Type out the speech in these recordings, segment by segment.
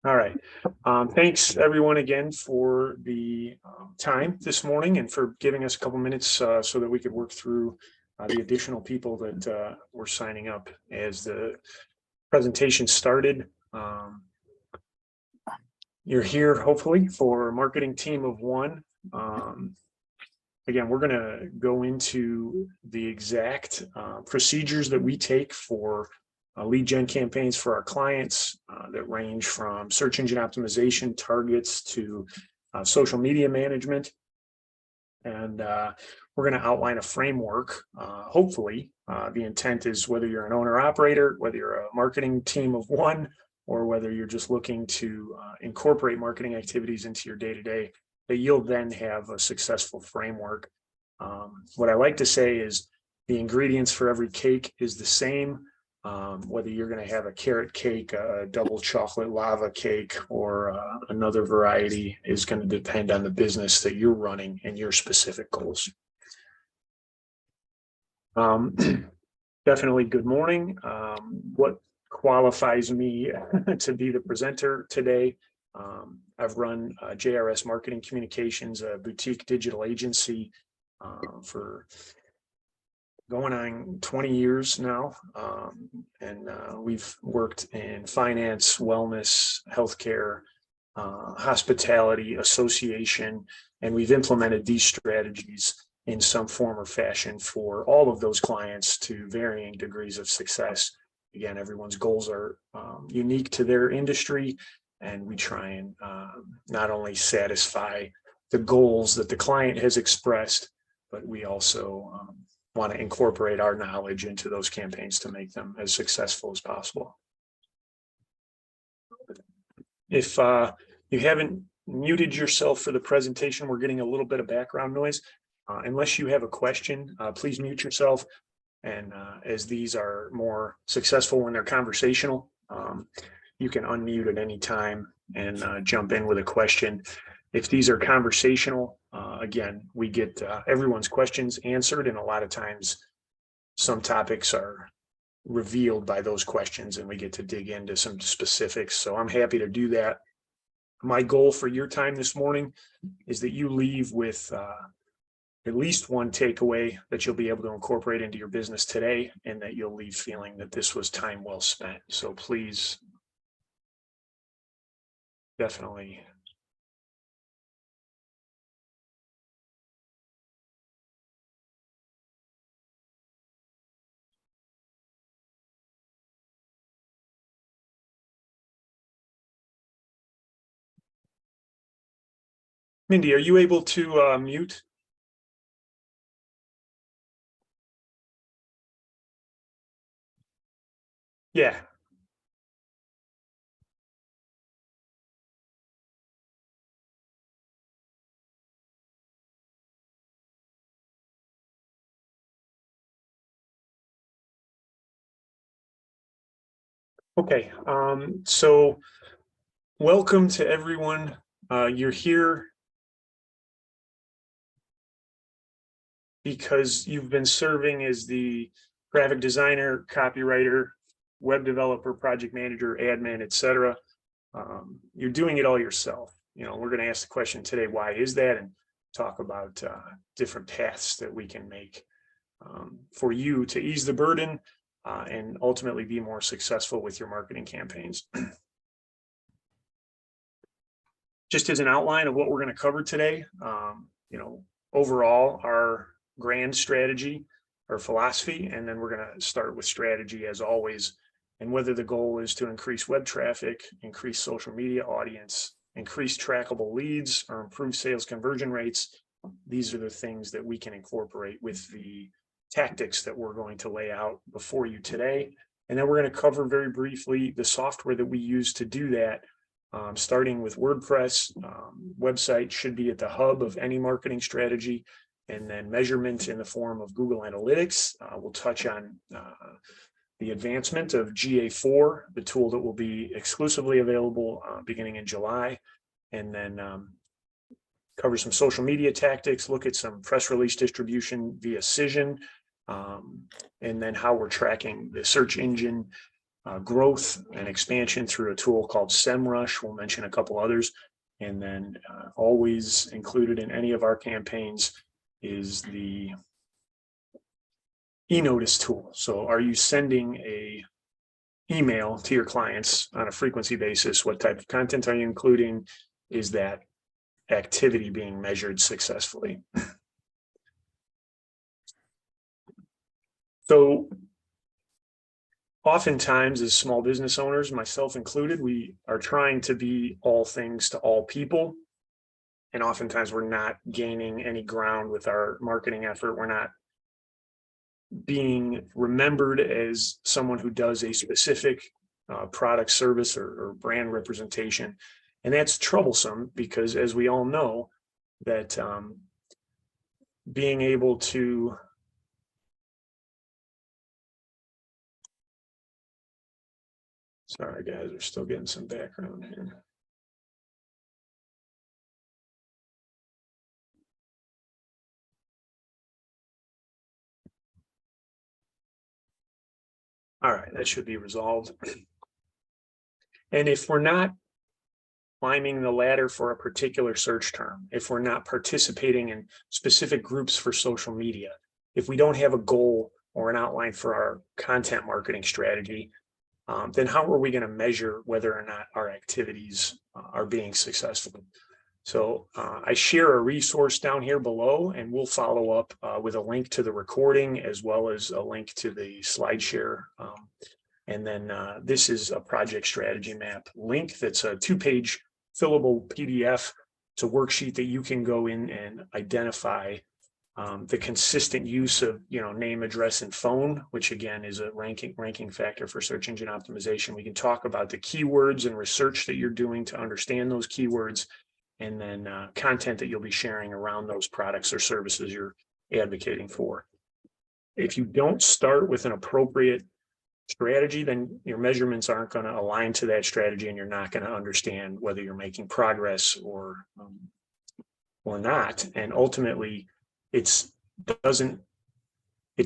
All right. Thanks everyone again for the time this morning and for giving us a couple minutes so that we could work through the additional people that were signing up as the presentation started. You're here hopefully for a marketing team of one. Again, we're going to go into the exact procedures that we take for lead gen campaigns for our clients that range from search engine optimization targets to social media management. And we're going to outline a framework. Hopefully, the intent is whether you're an owner operator, whether you're a marketing team of one, or whether you're just looking to incorporate marketing activities into your day-to-day, that you'll then have a successful framework. What I like to say is the ingredients for every cake is the same. Whether you're going to have a carrot cake, a double chocolate lava cake, or another variety is going to depend on the business that you're running and your specific goals. Definitely good morning. What qualifies me to be the presenter today? I've run JRS Marketing Communications, a boutique digital agency for going on 20 years now. And we've worked in finance, wellness, healthcare, hospitality, association, and we've implemented these strategies in some form or fashion for all of those clients to varying degrees of success. Again, everyone's goals are unique to their industry, and we try and not only satisfy the goals that the client has expressed, but we also want to incorporate our knowledge into those campaigns to make them as successful as possible. If you haven't muted yourself for the presentation, we're getting a little bit of background noise. Unless you have a question, please mute yourself. And as these are more successful when they're conversational, you can unmute at any time and jump in with a question. If these are conversational, again, we get everyone's questions answered, and a lot of times some topics are revealed by those questions and we get to dig into some specifics. So I'm happy to do that. My goal for your time this morning is that you leave with at least one takeaway that you'll be able to incorporate into your business today, and that you'll leave feeling that this was time well spent. So please, definitely. Mindy, are you able to mute? Yeah. Okay. So welcome to everyone. You're here because you've been serving as the graphic designer, copywriter, web developer, project manager, admin, etc. You're doing it all yourself. You know, we're going to ask the question today, why is that? And talk about different paths that we can make for you to ease the burden and ultimately be more successful with your marketing campaigns. Just as an outline of what we're going to cover today, you know, overall, our grand strategy or philosophy, and then we're going to start with strategy as always, and whether the goal is to increase web traffic, increase social media audience, increase trackable leads, or improve sales conversion rates. These are the things that we can incorporate with the tactics that we're going to lay out before you today. And then we're going to cover very briefly the software that we use to do that. Starting with WordPress, website should be at the hub of any marketing strategy, and then measurement in the form of Google Analytics. We'll touch on the advancement of GA4, the tool that will be exclusively available beginning in July, and then cover some social media tactics, look at some press release distribution via Cision, and then how we're tracking the search engine growth and expansion through a tool called SEMrush. We'll mention a couple others. And then always included in any of our campaigns is the e-notice tool. So are you sending a email to your clients on a frequency basis? What type of content are you including? Is that activity being measured successfully? So oftentimes as small business owners, myself included, we are trying to be all things to all people. And oftentimes we're not gaining any ground with our marketing effort. We're not being remembered as someone who does a specific product, service, or brand representation. And that's troublesome because, as we all know, that being able to sorry guys, we're still getting some background here. All right, that should be resolved. And if we're not climbing the ladder for a particular search term, if we're not participating in specific groups for social media, if we don't have a goal or an outline for our content marketing strategy, then how are we going to measure whether or not our activities are being successful? So I share a resource down here below, and we'll follow up with a link to the recording as well as a link to the slide share. And then this is a project strategy map link that's a 2-page fillable PDF. It's a worksheet that you can go in and identify the consistent use of name, address, and phone, which again is a ranking factor for search engine optimization. We can talk about the keywords and research that you're doing to understand those keywords, and then content that you'll be sharing around those products or services you're advocating for. If you don't start with an appropriate strategy, then your measurements aren't going to align to that strategy, and you're not going to understand whether you're making progress or not. And ultimately, it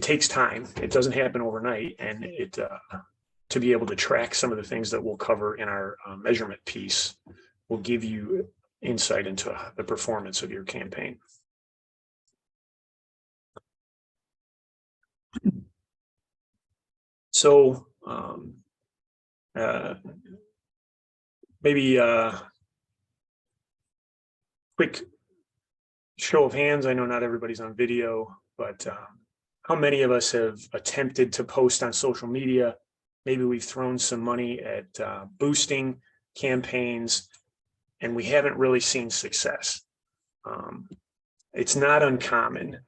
takes time. It doesn't happen overnight, and to be able to track some of the things that we'll cover in our measurement piece will give you insight into the performance of your campaign. So maybe a quick show of hands. I know not everybody's on video, but how many of us have attempted to post on social media? Maybe we've thrown some money at boosting campaigns, and we haven't really seen success. It's not uncommon.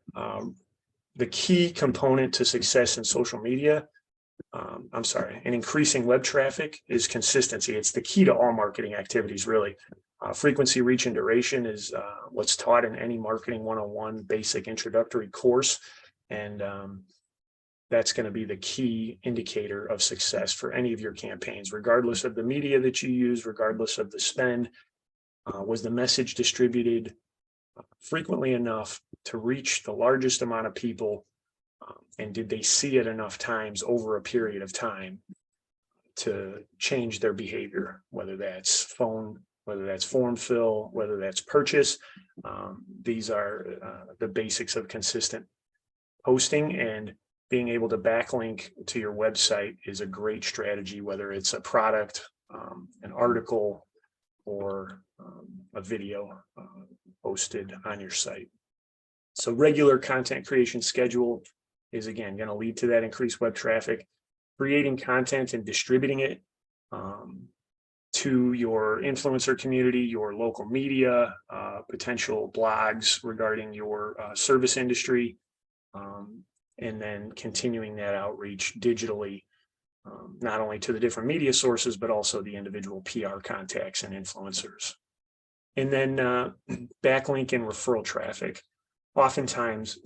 The key component to success in social media, and increasing web traffic is consistency. It's the key to all marketing activities, really. Frequency, reach, and duration is what's taught in any marketing 101 basic introductory course. And that's going to be the key indicator of success for any of your campaigns, regardless of the media that you use, regardless of the spend. Was the message distributed frequently enough to reach the largest amount of people? And did they see it enough times over a period of time to change their behavior, whether that's phone, whether that's form fill, whether that's purchase? These are the basics of consistent posting, and being able to backlink to your website is a great strategy, whether it's a product, an article, or a video posted on your site. So regular content creation schedule is, again, going to lead to that increased web traffic. Creating content and distributing it to your influencer community, your local media, potential blogs regarding your service industry, and then continuing that outreach digitally, not only to the different media sources, but also the individual PR contacts and influencers. And then backlink and referral traffic. Oftentimes,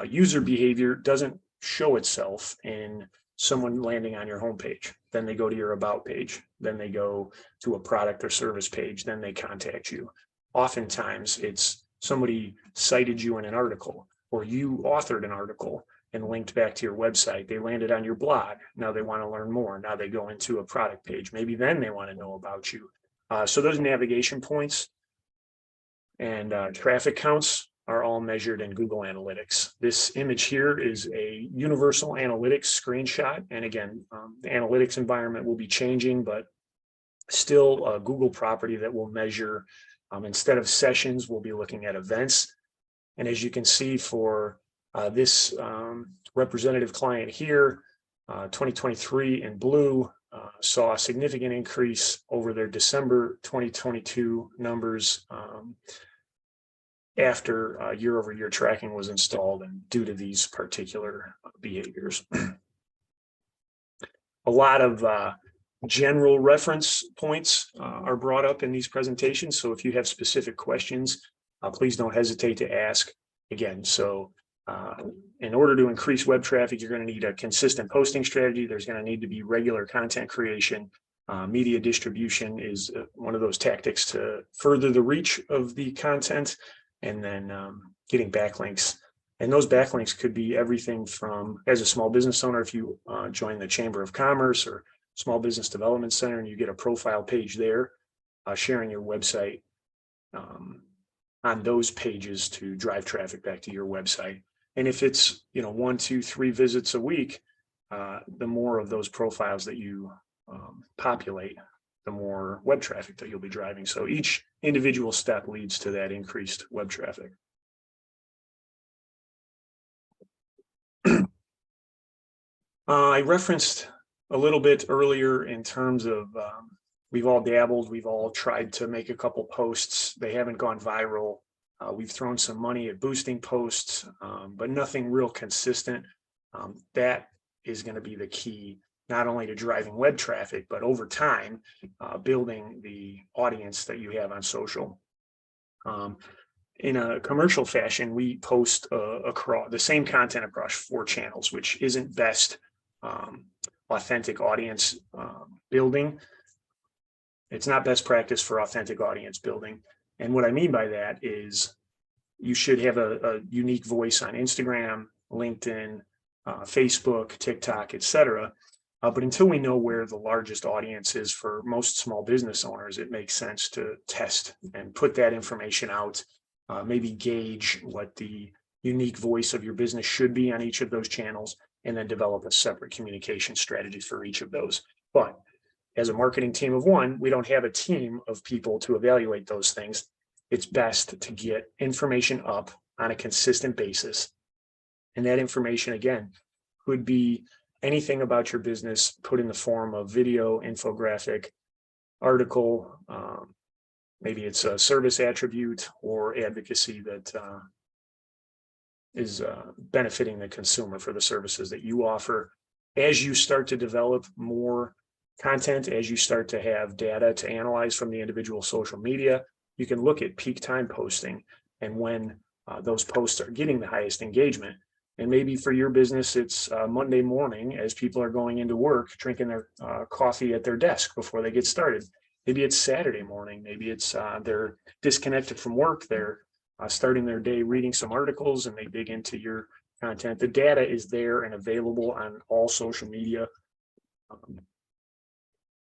user behavior doesn't show itself in someone landing on your homepage. Then they go to your about page. Then they go to a product or service page. Then they contact you. Oftentimes, it's somebody cited you in an article, or you authored an article, and linked back to your website. They landed on your blog. Now they want to learn more. Now they go into a product page. Maybe then they want to know about you. So those navigation points and traffic counts are all measured in Google Analytics. This image here is a universal analytics screenshot. And again, the analytics environment will be changing, but still a Google property that will measure, instead of sessions, we'll be looking at events. And as you can see for this representative client here, 2023 in blue, saw a significant increase over their December 2022 numbers after year-over-year tracking was installed and due to these particular behaviors. A lot of general reference points are brought up in these presentations. So if you have specific questions, please don't hesitate to ask. Again, so in order to increase web traffic, you're going to need a consistent posting strategy. There's going to need to be regular content creation. Media distribution is one of those tactics to further the reach of the content, and then getting backlinks. And those backlinks could be everything from, as a small business owner, if you join the Chamber of Commerce or Small Business Development Center and you get a profile page there, sharing your website on those pages to drive traffic back to your website. And if it's 1, 2, 3 visits a week, the more of those profiles that you populate, the more web traffic that you'll be driving. So each individual step leads to that increased web traffic. I referenced a little bit earlier in terms of we've all dabbled, we've all tried to make a couple posts. They haven't gone viral. We've thrown some money at boosting posts, but nothing real consistent. That is going to be the key, not only to driving web traffic, but over time, building the audience that you have on social. In a commercial fashion, we post across the same content across 4 channels, which isn't best authentic audience building. It's not best practice for authentic audience building. And what I mean by that is you should have a unique voice on Instagram, LinkedIn, Facebook, TikTok, etc. But until we know where the largest audience is for most small business owners, it makes sense to test and put that information out, maybe gauge what the unique voice of your business should be on each of those channels, and then develop a separate communication strategy for each of those. But as a marketing team of one, we don't have a team of people to evaluate those things. It's best to get information up on a consistent basis. And that information, again, could be anything about your business put in the form of video, infographic, article, maybe it's a service attribute or advocacy that is benefiting the consumer for the services that you offer. As you start to develop more content, as you start to have data to analyze from the individual social media, you can look at peak time posting and when those posts are getting the highest engagement. And maybe for your business, it's Monday morning as people are going into work, drinking their coffee at their desk before they get started. Maybe it's Saturday morning. Maybe it's they're disconnected from work. They're starting their day reading some articles and they dig into your content. The data is there and available on all social media.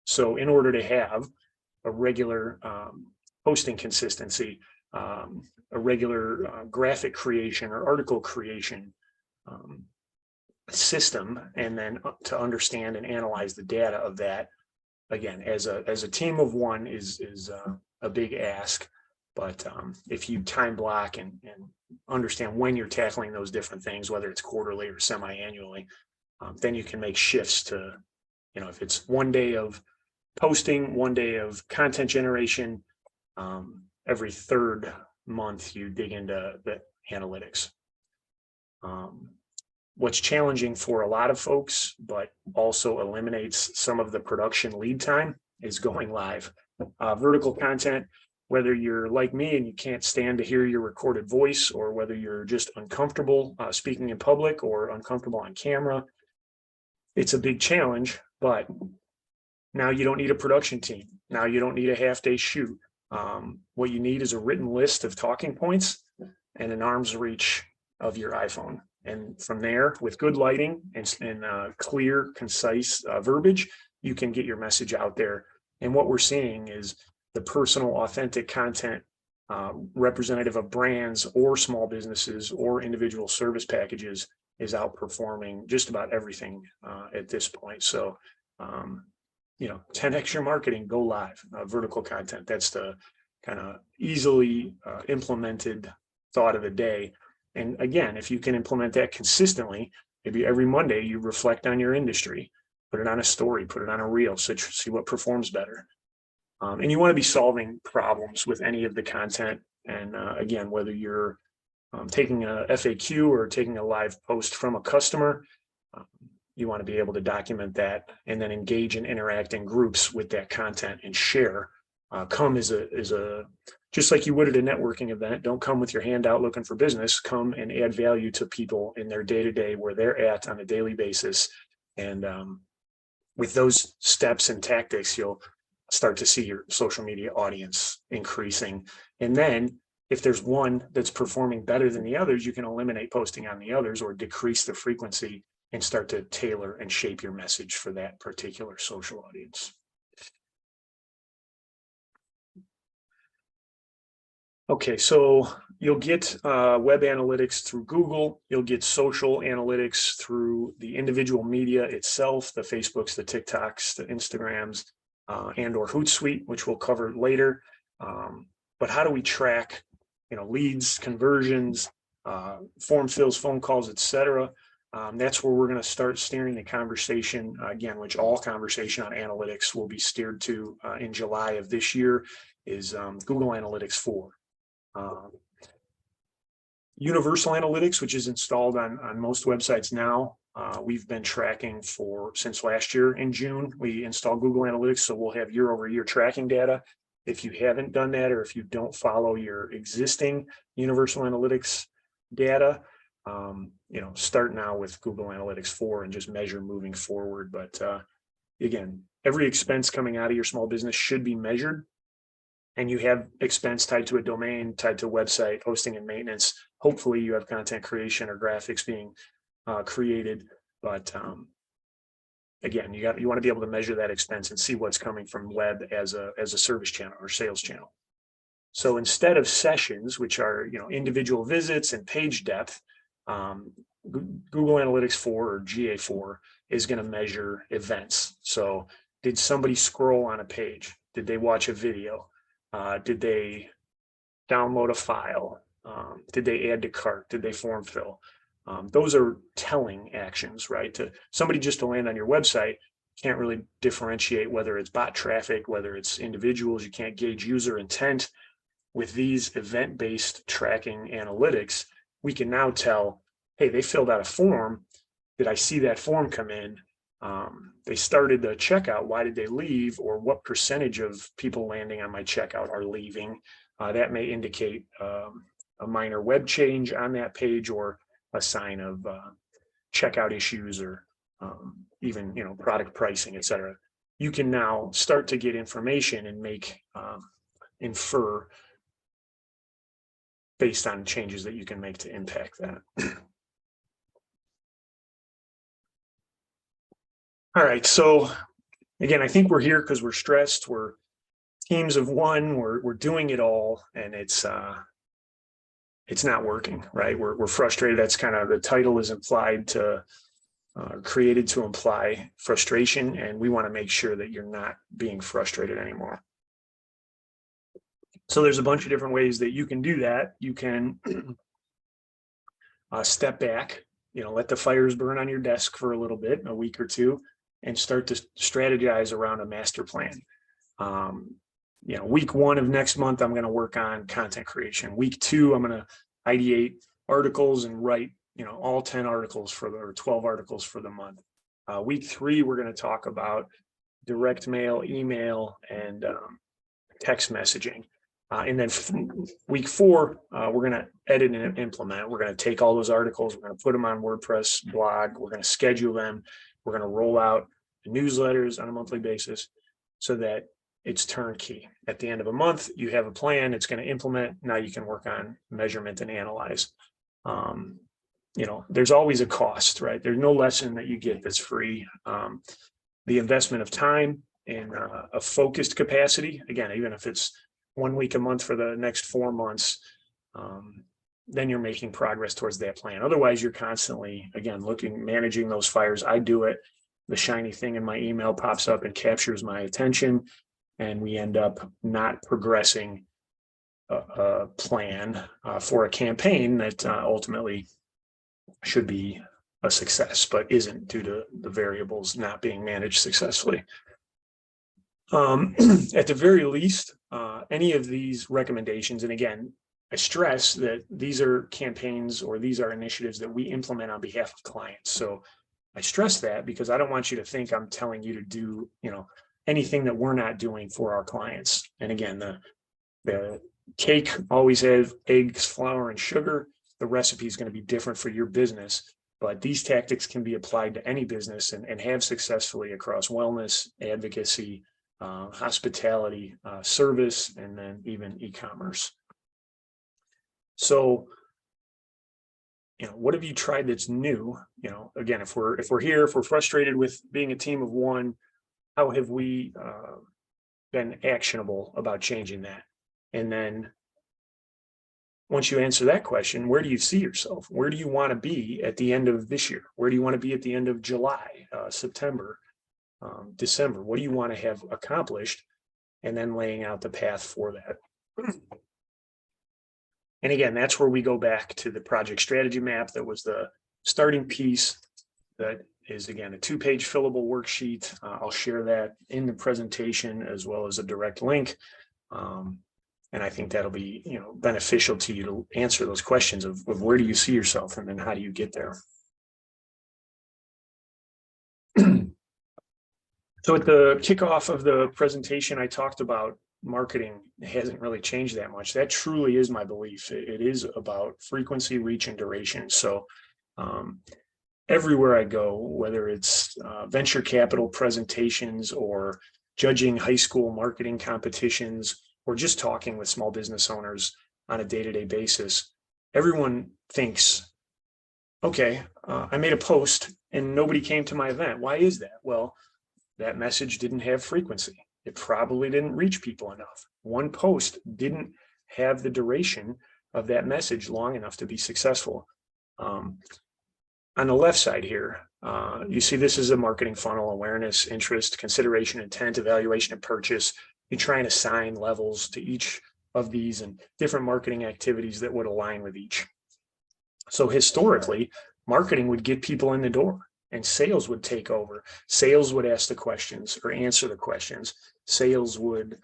So in order to have a regular posting consistency, a regular graphic creation or article creation system, and then to understand and analyze the data of that, again, as a team of one is a big ask. But if you time block and understand when you're tackling those different things, whether it's quarterly or semi-annually, then you can make shifts to, if it's one day of posting, one day of content generation, every 3rd month you dig into the analytics. What's challenging for a lot of folks, but also eliminates some of the production lead time, is going live. Vertical content, whether you're like me and you can't stand to hear your recorded voice, or whether you're just uncomfortable speaking in public or uncomfortable on camera, it's a big challenge. But now you don't need a production team. Now you don't need a half-day shoot. What you need is a written list of talking points and an arm's reach of your iPhone. And from there, with good lighting and clear, concise verbiage, you can get your message out there. And what we're seeing is the personal, authentic content representative of brands or small businesses or individual service packages is outperforming just about everything at this point. So, 10x your marketing, go live, vertical content. That's the kind of easily implemented thought of the day. And again, if you can implement that consistently, maybe every Monday you reflect on your industry, put it on a story, put it on a reel, so see what performs better. And you want to be solving problems with any of the content. And again, whether you're taking a FAQ or taking a live post from a customer, you want to be able to document that and then engage and interact in groups with that content and share. Come as a just like you would at a networking event. Don't come with your hand out looking for business. Come and add value to people in their day-to-day where they're at on a daily basis. And with those steps and tactics, you'll start to see your social media audience increasing. And then if there's one that's performing better than the others, you can eliminate posting on the others or decrease the frequency and start to tailor and shape your message for that particular social audience. Okay, so you'll get web analytics through Google. You'll get social analytics through the individual media itself, the Facebooks, the TikToks, the Instagrams, and or Hootsuite, which we'll cover later. But how do we track, leads, conversions, form fills, phone calls, etc.? That's where we're going to start steering the conversation again, which all conversation on analytics will be steered to in July of this year, is Google Analytics 4. Universal Analytics, which is installed on most websites now. We've been tracking since last year in June. We installed Google Analytics, so we'll have year-over-year tracking data. If you haven't done that, or if you don't follow your existing Universal Analytics data, start now with Google Analytics 4 and just measure moving forward. But again, every expense coming out of your small business should be measured. And you have expense tied to a domain, tied to a website, hosting and maintenance. Hopefully you have content creation or graphics being created. But again, you want to be able to measure that expense and see what's coming from web as a service channel or sales channel. So instead of sessions, which are individual visits and page depth, Google Analytics 4 or GA4 is going to measure events. So did somebody scroll on a page? Did they watch a video? Did they download a file? Did they add to cart? Did they form fill? Those are telling actions, right? Somebody just to land on your website can't really differentiate whether it's bot traffic, whether it's individuals. You can't gauge user intent. With these event-based tracking analytics, we can now tell, hey, they filled out a form. Did I see that form come in? They started the checkout. Why did they leave? Or what percentage of people landing on my checkout are leaving? That may indicate a minor web change on that page or a sign of checkout issues or even product pricing, etc. You can now start to get information and make infer based on changes that you can make to impact that. All right, so again, I think we're here because we're stressed. We're teams of one. We're doing it all, and it's not working, right? We're frustrated. That's kind of the title is implied to created to imply frustration, and we want to make sure that you're not being frustrated anymore. So there's a bunch of different ways that you can do that. You can step back, let the fires burn on your desk for a little bit, a week or two, and start to strategize around a master plan. Week 1 of next month, I'm going to work on content creation. Week 2, I'm going to ideate articles and write, all 10 articles or 12 articles for the month. Week 3, we're going to talk about direct mail, email, and text messaging. And then week 4, we're going to edit and implement. We're going to take all those articles. We're going to put them on WordPress blog. We're going to schedule them. We're going to roll out newsletters on a monthly basis so that it's turnkey. At the end of a month, you have a plan. It's going to implement. Now you can work on measurement and analyze. there's always a cost, right? There's no lesson that you get that's free. The investment of time and a focused capacity, again, even if it's 1 week a month for the next 4 months, then you're making progress towards that plan. Otherwise, you're constantly, again, managing those fires. I do it. The shiny thing in my email pops up and captures my attention, and we end up not progressing a plan for a campaign that ultimately should be a success, but isn't due to the variables not being managed successfully. At the very least, any of these recommendations, and again, I stress that these are campaigns or these are initiatives that we implement on behalf of clients. So I stress that because I don't want you to think I'm telling you to do, anything that we're not doing for our clients. And again, the cake always has eggs, flour, and sugar. The recipe is going to be different for your business, but these tactics can be applied to any business and have successfully across wellness, advocacy, hospitality, service, and then even e-commerce. So, what have you tried that's new? Again, if we're frustrated with being a team of one, how have we been actionable about changing that? And then once you answer that question, where do you see yourself? Where do you want to be at the end of this year? Where do you want to be at the end of July, September, December? What do you want to have accomplished? And then laying out the path for that. And again, that's where we go back to the project strategy map. That was the starting piece. That is, again, a 2-page fillable worksheet. I'll share that in the presentation as well as a direct link. And I think that'll be, beneficial to you to answer those questions of where do you see yourself and then how do you get there? So at the kickoff of the presentation, I talked about marketing hasn't really changed that much. That truly is my belief. It is about frequency, reach, and duration. So everywhere I go, whether it's venture capital presentations or judging high school marketing competitions, or just talking with small business owners on a day-to-day basis, everyone thinks, okay, I made a post and nobody came to my event. Why is that? Well, that message didn't have frequency. It probably didn't reach people enough. One post didn't have the duration of that message long enough to be successful. On the left side here, you see this is a marketing funnel: awareness, interest, consideration, intent, evaluation, and purchase. You try and assign levels to each of these and different marketing activities that would align with each. So historically, marketing would get people in the door and sales would take over. Sales would ask the questions or answer the questions. Sales would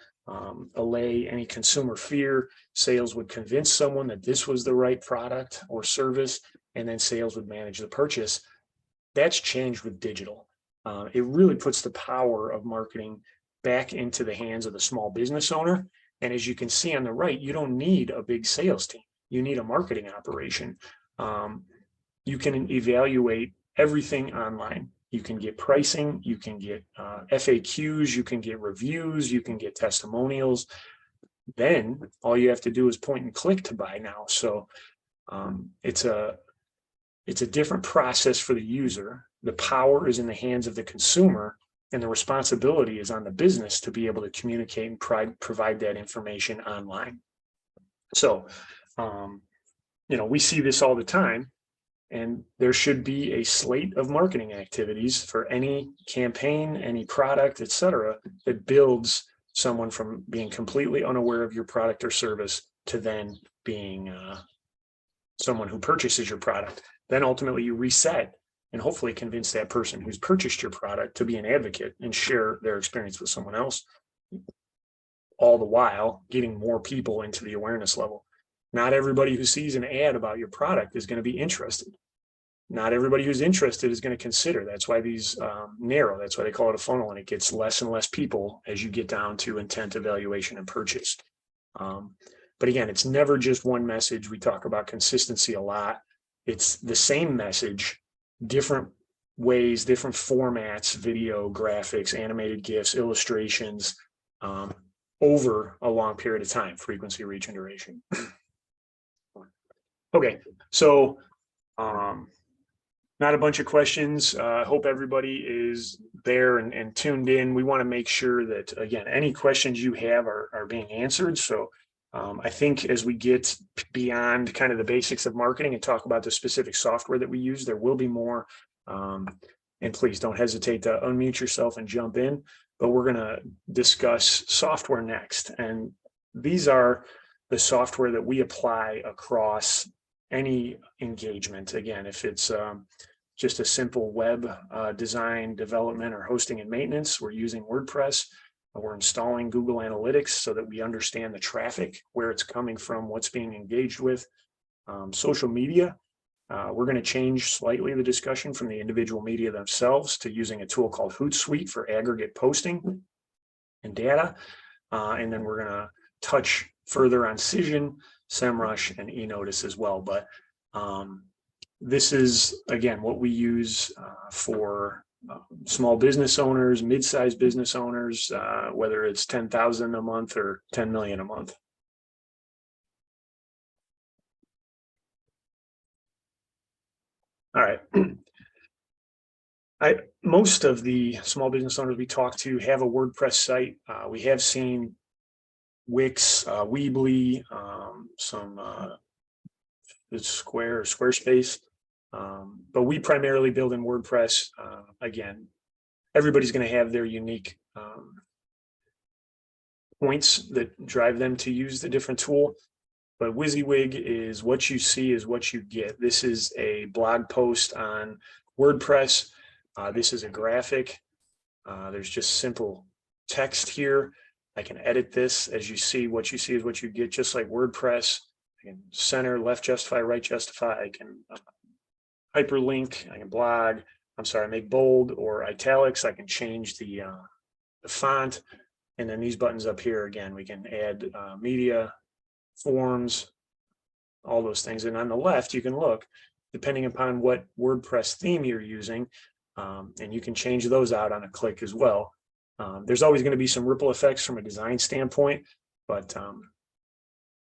allay any consumer fear. Sales would convince someone that this was the right product or service, and then sales would manage the purchase. That's changed with digital. It really puts the power of marketing back into the hands of the small business owner. And as you can see on the right, you don't need a big sales team. You need a marketing operation. You can evaluate everything online. You can get pricing, you can get FAQs, you can get reviews, you can get testimonials. Then all you have to do is point and click to buy now. So it's a different process for the user. The power is in the hands of the consumer, and the responsibility is on the business to be able to communicate and provide that information online. So, we see this all the time, and there should be a slate of marketing activities for any campaign, any product, et cetera, that builds someone from being completely unaware of your product or service to then being someone who purchases your product. Then ultimately you reset and hopefully convince that person who's purchased your product to be an advocate and share their experience with someone else, all the while getting more people into the awareness level. Not everybody who sees an ad about your product is going to be interested. Not everybody who's interested is going to consider. That's why these narrow. That's why they call it a funnel, and it gets less and less people as you get down to intent, evaluation, and purchase. But again, it's never just one message. We talk about consistency a lot. It's the same message, different ways, different formats, video, graphics, animated GIFs, illustrations, over a long period of time: frequency, reach, and duration. Okay, so Not a bunch of questions. I hope everybody is there and tuned in. We want to make sure that, again, any questions you have are being answered. So I think as we get beyond kind of the basics of marketing and talk about the specific software that we use, there will be more. And please don't hesitate to unmute yourself and jump in. But we're going to discuss software next. And these are the software that we apply across any engagement. Again, if it's just a simple web design, development, or hosting and maintenance, we're using WordPress. We're installing Google Analytics so that we understand the traffic, where it's coming from, what's being engaged with. Social media, we're going to change slightly the discussion from the individual media themselves to using a tool called Hootsuite for aggregate posting and data. And then we're going to touch further on Cision, SEMrush, and eNotice as well. But this is, again, what we use for small business owners, mid-sized business owners, whether it's 10,000 a month or 10 million a month. All right. Most of the small business owners we talk to have a WordPress site. We have seen Wix, Weebly, some Squarespace, but we primarily build in WordPress. Again, everybody's going to have their unique points that drive them to use the different tool. But WYSIWYG is what you see is what you get. This is a blog post on WordPress. This is a graphic. There's just simple text here. I can edit this. As you see, what you see is what you get, just like WordPress. I can center, left justify, right justify. I can hyperlink. I can blog. I'm sorry, make bold or italics. I can change the font. And then these buttons up here, again, we can add media, forms, all those things. And on the left, you can look, depending upon what WordPress theme you're using, and you can change those out on a click as well. There's always going to be some ripple effects from a design standpoint, but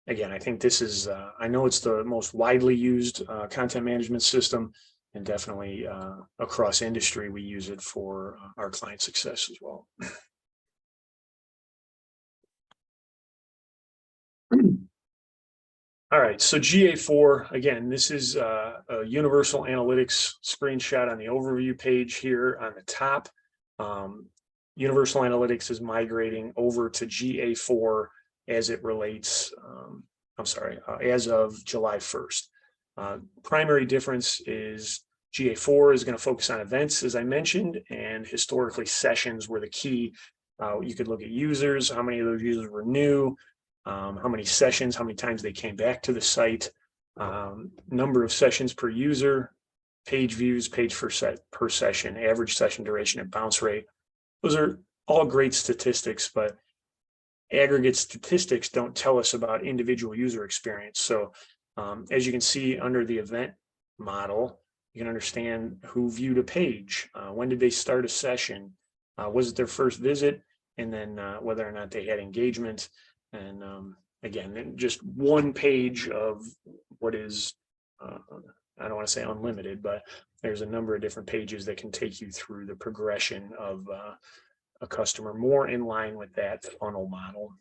again, I think this is, I know it's the most widely used content management system, and definitely across industry, we use it for our client success as well. All right, so GA4, again, this is a universal analytics screenshot on the overview page here on the top. Universal analytics is migrating over to GA4 as it relates, as of July 1st. Primary difference is GA4 is going to focus on events, as I mentioned, and historically sessions were the key. You could look at users, how many of those users were new, how many sessions, how many times they came back to the site, number of sessions per user, page views, page per session, average session duration, and bounce rate. Those are all great statistics, but aggregate statistics don't tell us about individual user experience. So as you can see under the event model, you can understand who viewed a page, when did they start a session, was it their first visit, and then whether or not they had engagement. And again, just one page of what is, I don't want to say unlimited, but there's a number of different pages that can take you through the progression of a customer, more in line with that funnel model.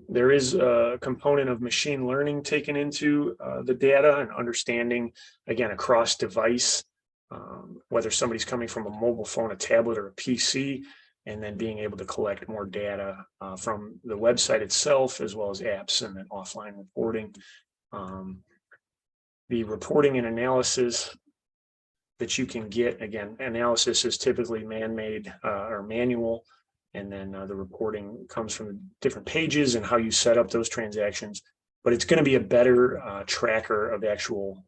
There is a component of machine learning taken into the data and understanding, again, across device, whether somebody's coming from a mobile phone, a tablet, or a PC, and then being able to collect more data from the website itself, as well as apps and then offline reporting. The reporting and analysis that you can get, again, analysis is typically man-made or manual, and then the reporting comes from different pages and how you set up those transactions, but it's going to be a better tracker of actual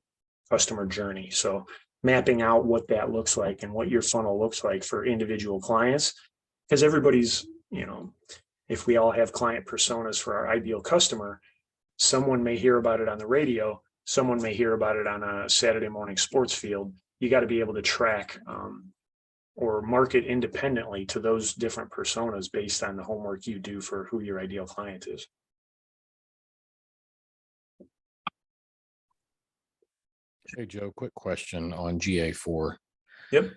customer journey. So mapping out what that looks like and what your funnel looks like for individual clients, because everybody's, if we all have client personas for our ideal customer, someone may hear about it on the radio, someone may hear about it on a Saturday morning sports field. You got to be able to track or market independently to those different personas based on the homework you do for who your ideal client is. Hey, Joe, quick question on GA4. Yep.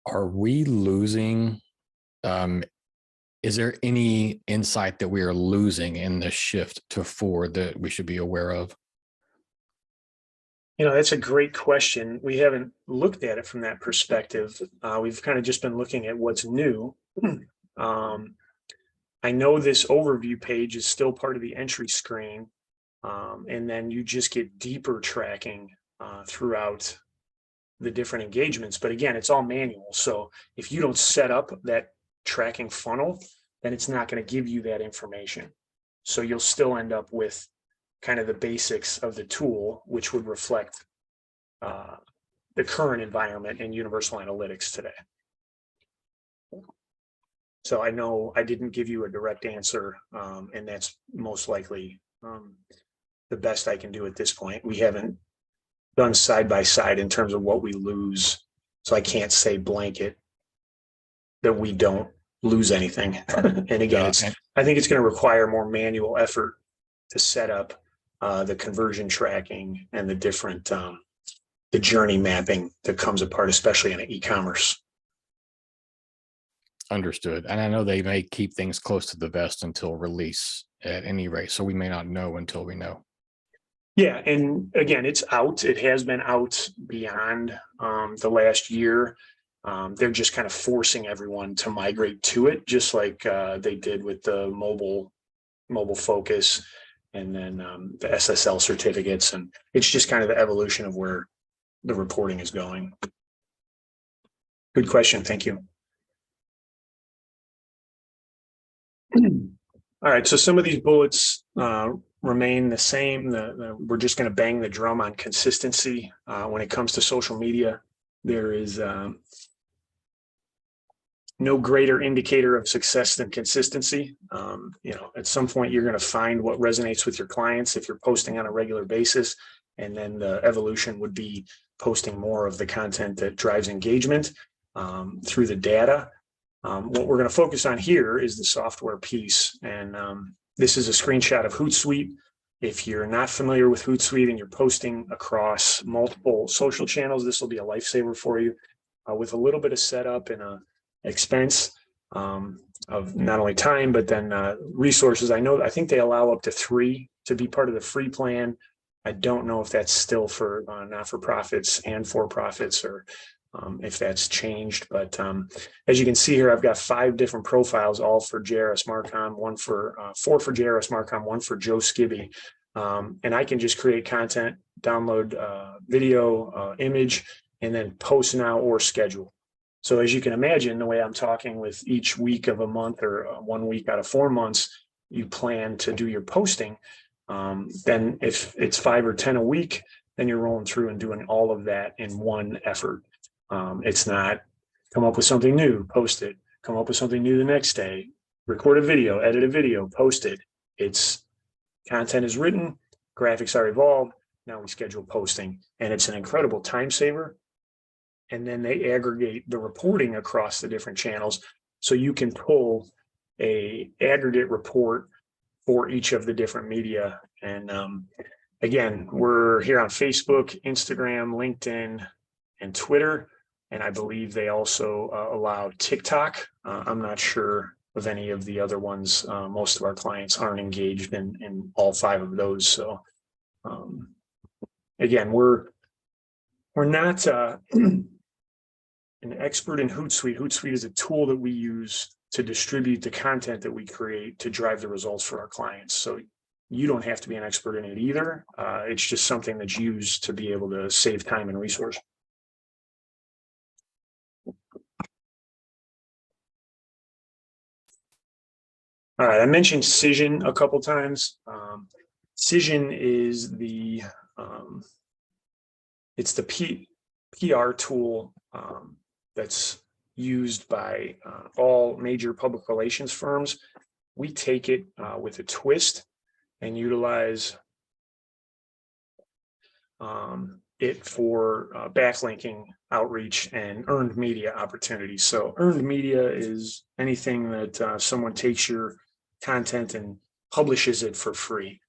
Are we losing, is there any insight that we are losing in the shift to 4 that we should be aware of? That's a great question. We haven't looked at it from that perspective. We've kind of just been looking at what's new. Um, I know this overview page is still part of the entry screen, and then you just get deeper tracking throughout the different engagements. But again, it's all manual. So if you don't set up that tracking funnel, then it's not going to give you that information. So you'll still end up with kind of the basics of the tool, which would reflect the current environment in Universal Analytics today. So I know I didn't give you a direct answer, and that's most likely the best I can do at this point. We haven't done side by side in terms of what we lose. So I can't say blanket that we don't lose anything. And again, I think it's going to require more manual effort to set up the conversion tracking and the different the journey mapping that comes apart, especially in e-commerce. Understood. And I know they may keep things close to the vest until release at any rate. So we may not know until we know. Yeah. And again, it's out. It has been out beyond the last year. They're just kind of forcing everyone to migrate to it, just like they did with the mobile focus and then the SSL certificates. And it's just kind of the evolution of where the reporting is going. Good question. Thank you. All right. So some of these bullets remain the same. We're just going to bang the drum on consistency. When it comes to social media, there is no greater indicator of success than consistency. At some point, you're going to find what resonates with your clients if you're posting on a regular basis. And then the evolution would be posting more of the content that drives engagement through the data. What we're going to focus on here is the software piece. And this is a screenshot of Hootsuite. If you're not familiar with Hootsuite and you're posting across multiple social channels, this will be a lifesaver for you with a little bit of setup and a expense of not only time, but then resources. I think they allow up to 3 to be part of the free plan. I don't know if that's still for not-for-profits and for-profits or if that's changed. But as you can see here, I've got 5 different profiles, all for JRS Marcom, 4 for JRS Marcom, 1 for Joe Skibby. And I can just create content, download video, image, and then post now or schedule. So as you can imagine, the way I'm talking with each week of a month or 1 week out of 4 months, you plan to do your posting. Then if it's 5 or 10 a week, then you're rolling through and doing all of that in one effort. It's not come up with something new, post it, come up with something new the next day, record a video, edit a video, post it. It's content is written, graphics are evolved. Now we schedule posting, and it's an incredible time saver. And then they aggregate the reporting across the different channels. So you can pull a aggregate report for each of the different media. And again, we're here on Facebook, Instagram, LinkedIn, and Twitter. And I believe they also allow TikTok. I'm not sure of any of the other ones. Most of our clients aren't engaged in all 5 of those. So again, we're not an expert in Hootsuite. Hootsuite is a tool that we use to distribute the content that we create to drive the results for our clients. So you don't have to be an expert in it either. It's just something that's used to be able to save time and resource. All right, I mentioned Cision a couple times. Cision is it's the PR tool that's used by all major public relations firms. We take it with a twist and utilize it for backlinking, outreach, and earned media opportunities. So earned media is anything that someone takes your content and publishes it for free.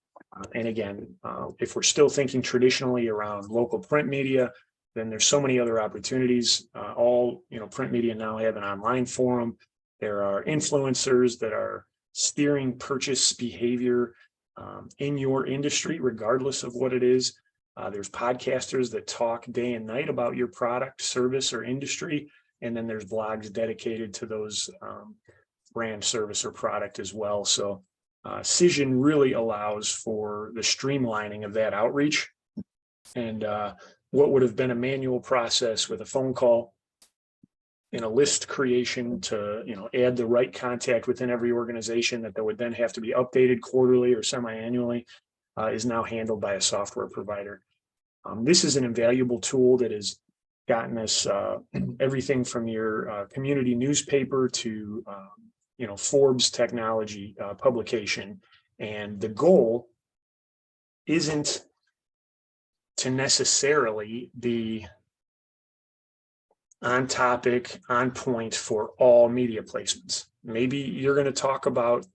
And again, if we're still thinking traditionally around local print media, then there's so many other opportunities. All print media now have an online forum. There are influencers that are steering purchase behavior in your industry, regardless of what it is. There's podcasters that talk day and night about your product, service, or industry. And then there's blogs dedicated to those brand, service, or product as well. So Cision really allows for the streamlining of that outreach. And what would have been a manual process with a phone call and a list creation to add the right contact within every organization that would then have to be updated quarterly or semi-annually is now handled by a software provider. This is an invaluable tool that has gotten us everything from your community newspaper to Forbes technology publication. And the goal isn't to necessarily be on topic, on point for all media placements. Maybe you're going to talk about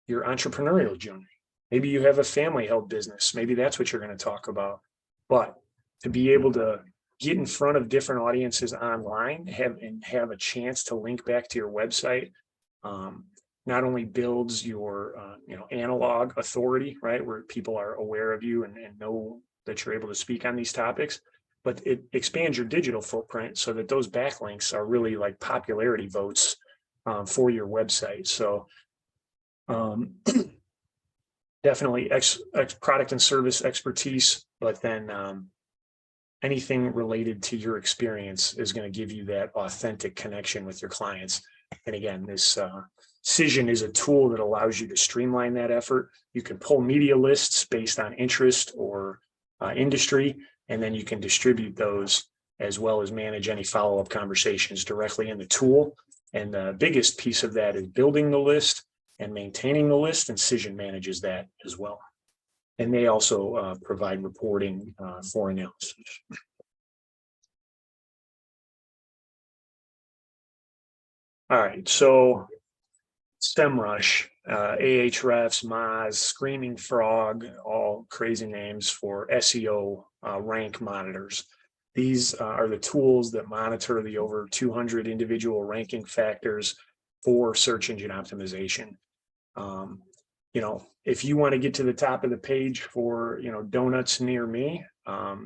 your entrepreneurial journey. Maybe you have a family held business. Maybe that's what you're going to talk about. But to be able to get in front of different audiences online, have a chance to link back to your website, not only builds your analog authority, right, where people are aware of you and know that you're able to speak on these topics, but it expands your digital footprint so that those backlinks are really like popularity votes for your website. So definitely product and service expertise, but then anything related to your experience is going to give you that authentic connection with your clients. And again, this Cision is a tool that allows you to streamline that effort. You can pull media lists based on interest or industry, and then you can distribute those as well as manage any follow-up conversations directly in the tool. And the biggest piece of that is building the list and maintaining the list, and Cision manages that as well. And they also provide reporting for analysis. All right, so SEMrush, Ahrefs, Moz, Screaming Frog, all crazy names for SEO rank monitors. These are the tools that monitor the over 200 individual ranking factors for search engine optimization. If you want to get to the top of the page for, donuts near me,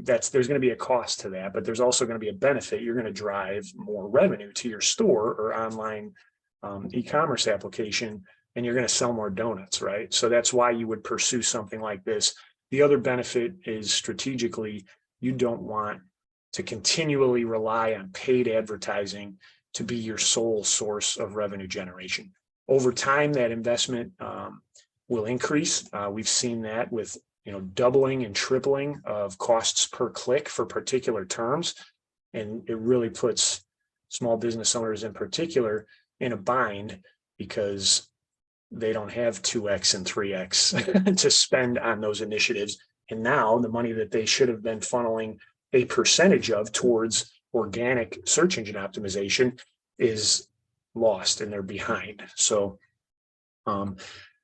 there's going to be a cost to that, but there's also going to be a benefit. You're going to drive more revenue to your store or online e-commerce application, and you're going to sell more donuts, right? So that's why you would pursue something like this. The other benefit is strategically, you don't want to continually rely on paid advertising to be your sole source of revenue generation. Over time, that investment will increase. We've seen that with doubling and tripling of costs per click for particular terms, and it really puts small business owners in particular in a bind because they don't have 2x and 3x to spend on those initiatives. And now the money that they should have been funneling a percentage of towards organic search engine optimization is lost and they're behind. So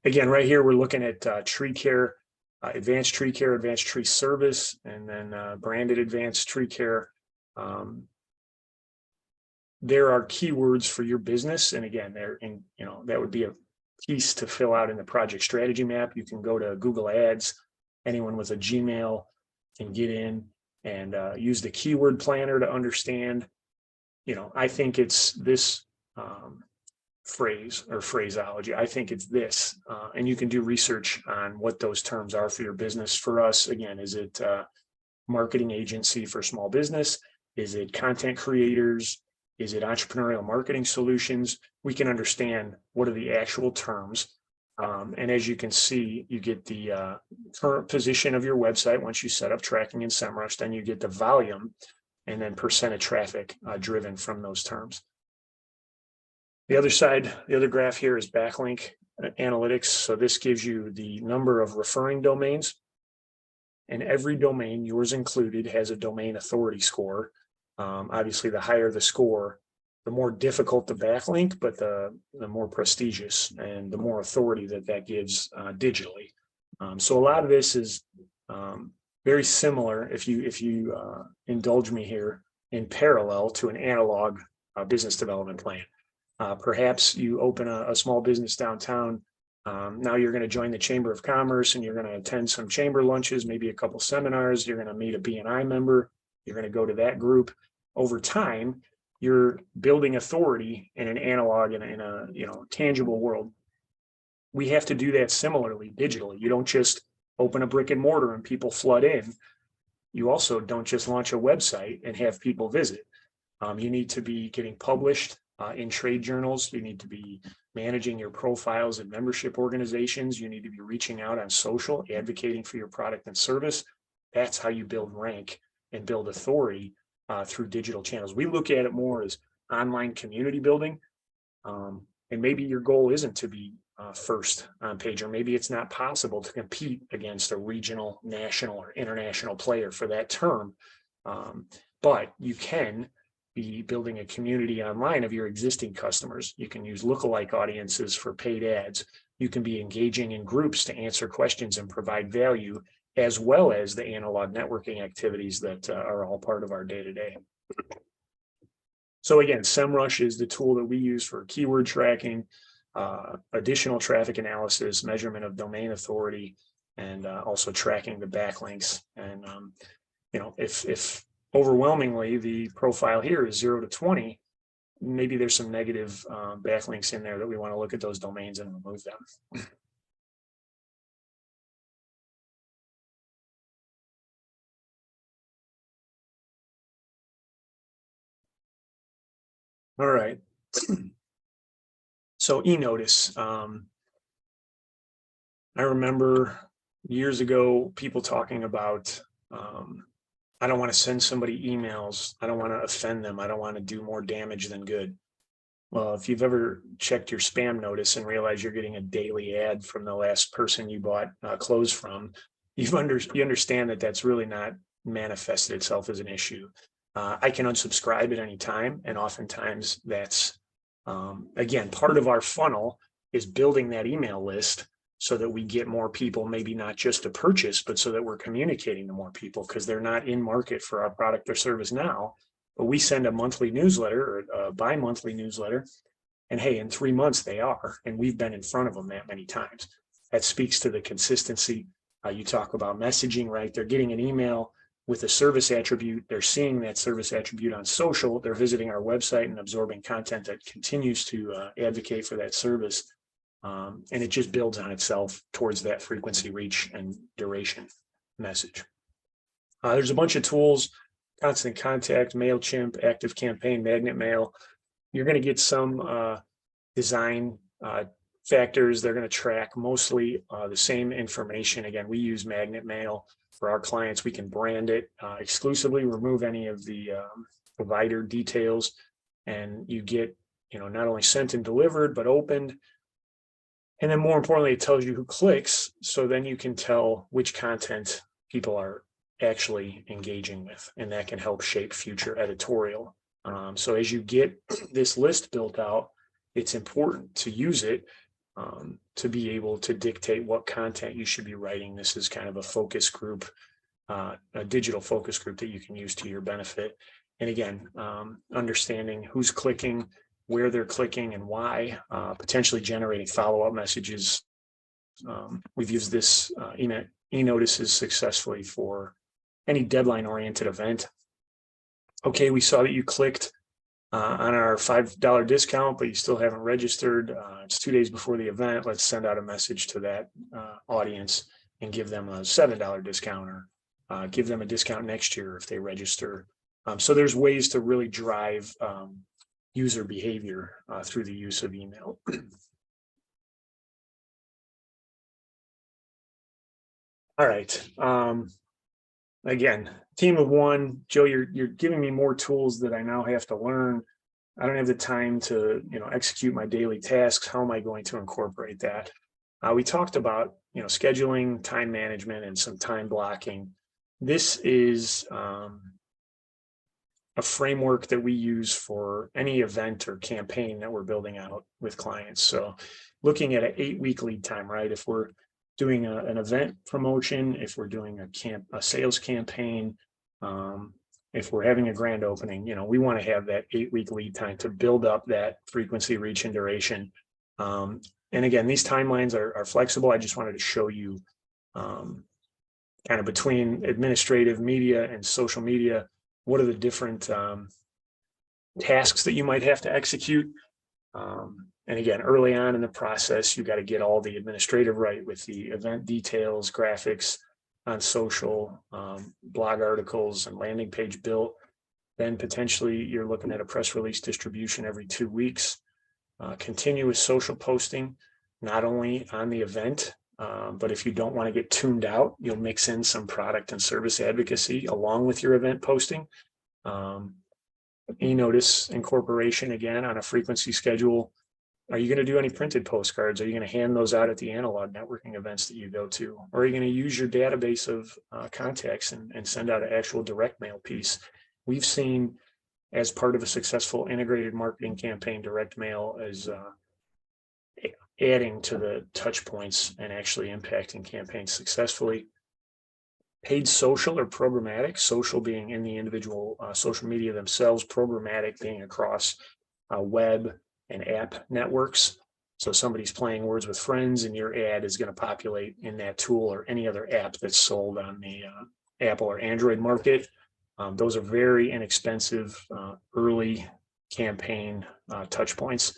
again, right here, we're looking at tree care, advanced tree care, advanced tree service, and then branded advanced tree care. There are keywords for your business. And again, that would be a piece to fill out in the project strategy map. You can go to Google Ads. Anyone with a Gmail can get in and use the keyword planner to understand, I think it's this phrase or phraseology. I think it's this, and you can do research on what those terms are for your business. For us, again, is it marketing agency for small business? Is it content creators? Is it entrepreneurial marketing solutions? We can understand what are the actual terms. And as you can see, you get the current position of your website once you set up tracking in SEMrush, then you get the volume and then percent of traffic driven from those terms. The other side, the other graph here is backlink analytics. So this gives you the number of referring domains. And every domain, yours included, has a domain authority score. Obviously, the higher the score, the more difficult the backlink, but the more prestigious and the more authority that gives digitally. So a lot of this is very similar, if you indulge me here, in parallel to an analog business development plan. Perhaps you open a small business downtown. Now you're going to join the Chamber of Commerce and you're going to attend some chamber lunches, maybe a couple seminars. You're going to meet a BNI member. You're going to go to that group. Over time, you're building authority in an analog and in a tangible world. We have to do that similarly digitally. You don't just open a brick and mortar and people flood in. You also don't just launch a website and have people visit. You need to be getting published in trade journals. You need to be managing your profiles in membership organizations. You need to be reaching out on social, advocating for your product and service. That's how you build rank and build authority through digital channels. We look at it more as online community building. And maybe your goal isn't to be first on page, or maybe it's not possible to compete against a regional, national, or international player for that term. But you can be building a community online of your existing customers. You can use lookalike audiences for paid ads. You can be engaging in groups to answer questions and provide value, as well as the analog networking activities that are all part of our day-to-day. So again, SEMrush is the tool that we use for keyword tracking, additional traffic analysis, measurement of domain authority, and also tracking the backlinks. And if overwhelmingly the profile here is 0 to 20, maybe there's some negative backlinks in there that we want to look at those domains and remove them. All right. So e-notice. I remember years ago people talking about I don't want to send somebody emails. I don't want to offend them. I don't want to do more damage than good. Well, if you've ever checked your spam notice and realized you're getting a daily ad from the last person you bought clothes from, you understand that that's really not manifested itself as an issue. I can unsubscribe at any time, and oftentimes that's, again, part of our funnel is building that email list so that we get more people, maybe not just to purchase, but so that we're communicating to more people because they're not in market for our product or service now. But we send a monthly newsletter or a bi-monthly newsletter, and hey, in 3 months they are, and we've been in front of them that many times. That speaks to the consistency. You talk about messaging, right? They're getting an email with a service attribute. They're seeing that service attribute on social. They're visiting our website and absorbing content that continues to advocate for that service. And it just builds on itself towards that frequency, reach, and duration message. There's a bunch of tools: Constant Contact, MailChimp, Active Campaign, Magnet Mail. You're going to get some design factors. They're going to track mostly the same information. Again, we use Magnet Mail for our clients. We can brand it exclusively, remove any of the provider details, and you get not only sent and delivered, but opened. And then more importantly, it tells you who clicks. So then you can tell which content people are actually engaging with, and that can help shape future editorial. So as you get this list built out, it's important to use it to be able to dictate what content you should be writing. This is kind of a focus group, a digital focus group that you can use to your benefit. And again, understanding who's clicking, where they're clicking, and why, potentially generating follow-up messages. We've used this e-notices successfully for any deadline-oriented event. Okay, we saw that you clicked on our $5 discount, but you still haven't registered. It's 2 days before the event. Let's send out a message to that audience and give them a $7 discount, or give them a discount next year if they register. So there's ways to really drive user behavior through the use of email. All right. Again, team of one. Joe, you're giving me more tools that I now have to learn. I don't have the time to execute my daily tasks. How am I going to incorporate that? We talked about scheduling, time management, and some time blocking. This is a framework that we use for any event or campaign that we're building out with clients. So looking at an 8-week lead time, right? If we're doing an event promotion, if we're doing a sales campaign, if we're having a grand opening, we want to have that 8-week lead time to build up that frequency, reach, and duration. And again, these timelines are flexible. I just wanted to show you kind of between administrative media and social media, what are the different tasks that you might have to execute. And again, early on in the process, you got to get all the administrative right with the event details, graphics on social, blog articles, and landing page built. Then potentially you're looking at a press release distribution every 2 weeks, continuous social posting, not only on the event, but if you don't want to get tuned out, you'll mix in some product and service advocacy along with your event posting. E-notice incorporation again on a frequency schedule. Are you going to do any printed postcards? Are you going to hand those out at the analog networking events that you go to? Or are you going to use your database of contacts and send out an actual direct mail piece? We've seen, as part of a successful integrated marketing campaign, direct mail is adding to the touch points and actually impacting campaigns successfully. Paid social or programmatic, social being in the individual social media themselves, programmatic being across web and app networks. So somebody's playing Words with Friends and your ad is going to populate in that tool or any other app that's sold on the Apple or Android market. Those are very inexpensive early campaign touch points.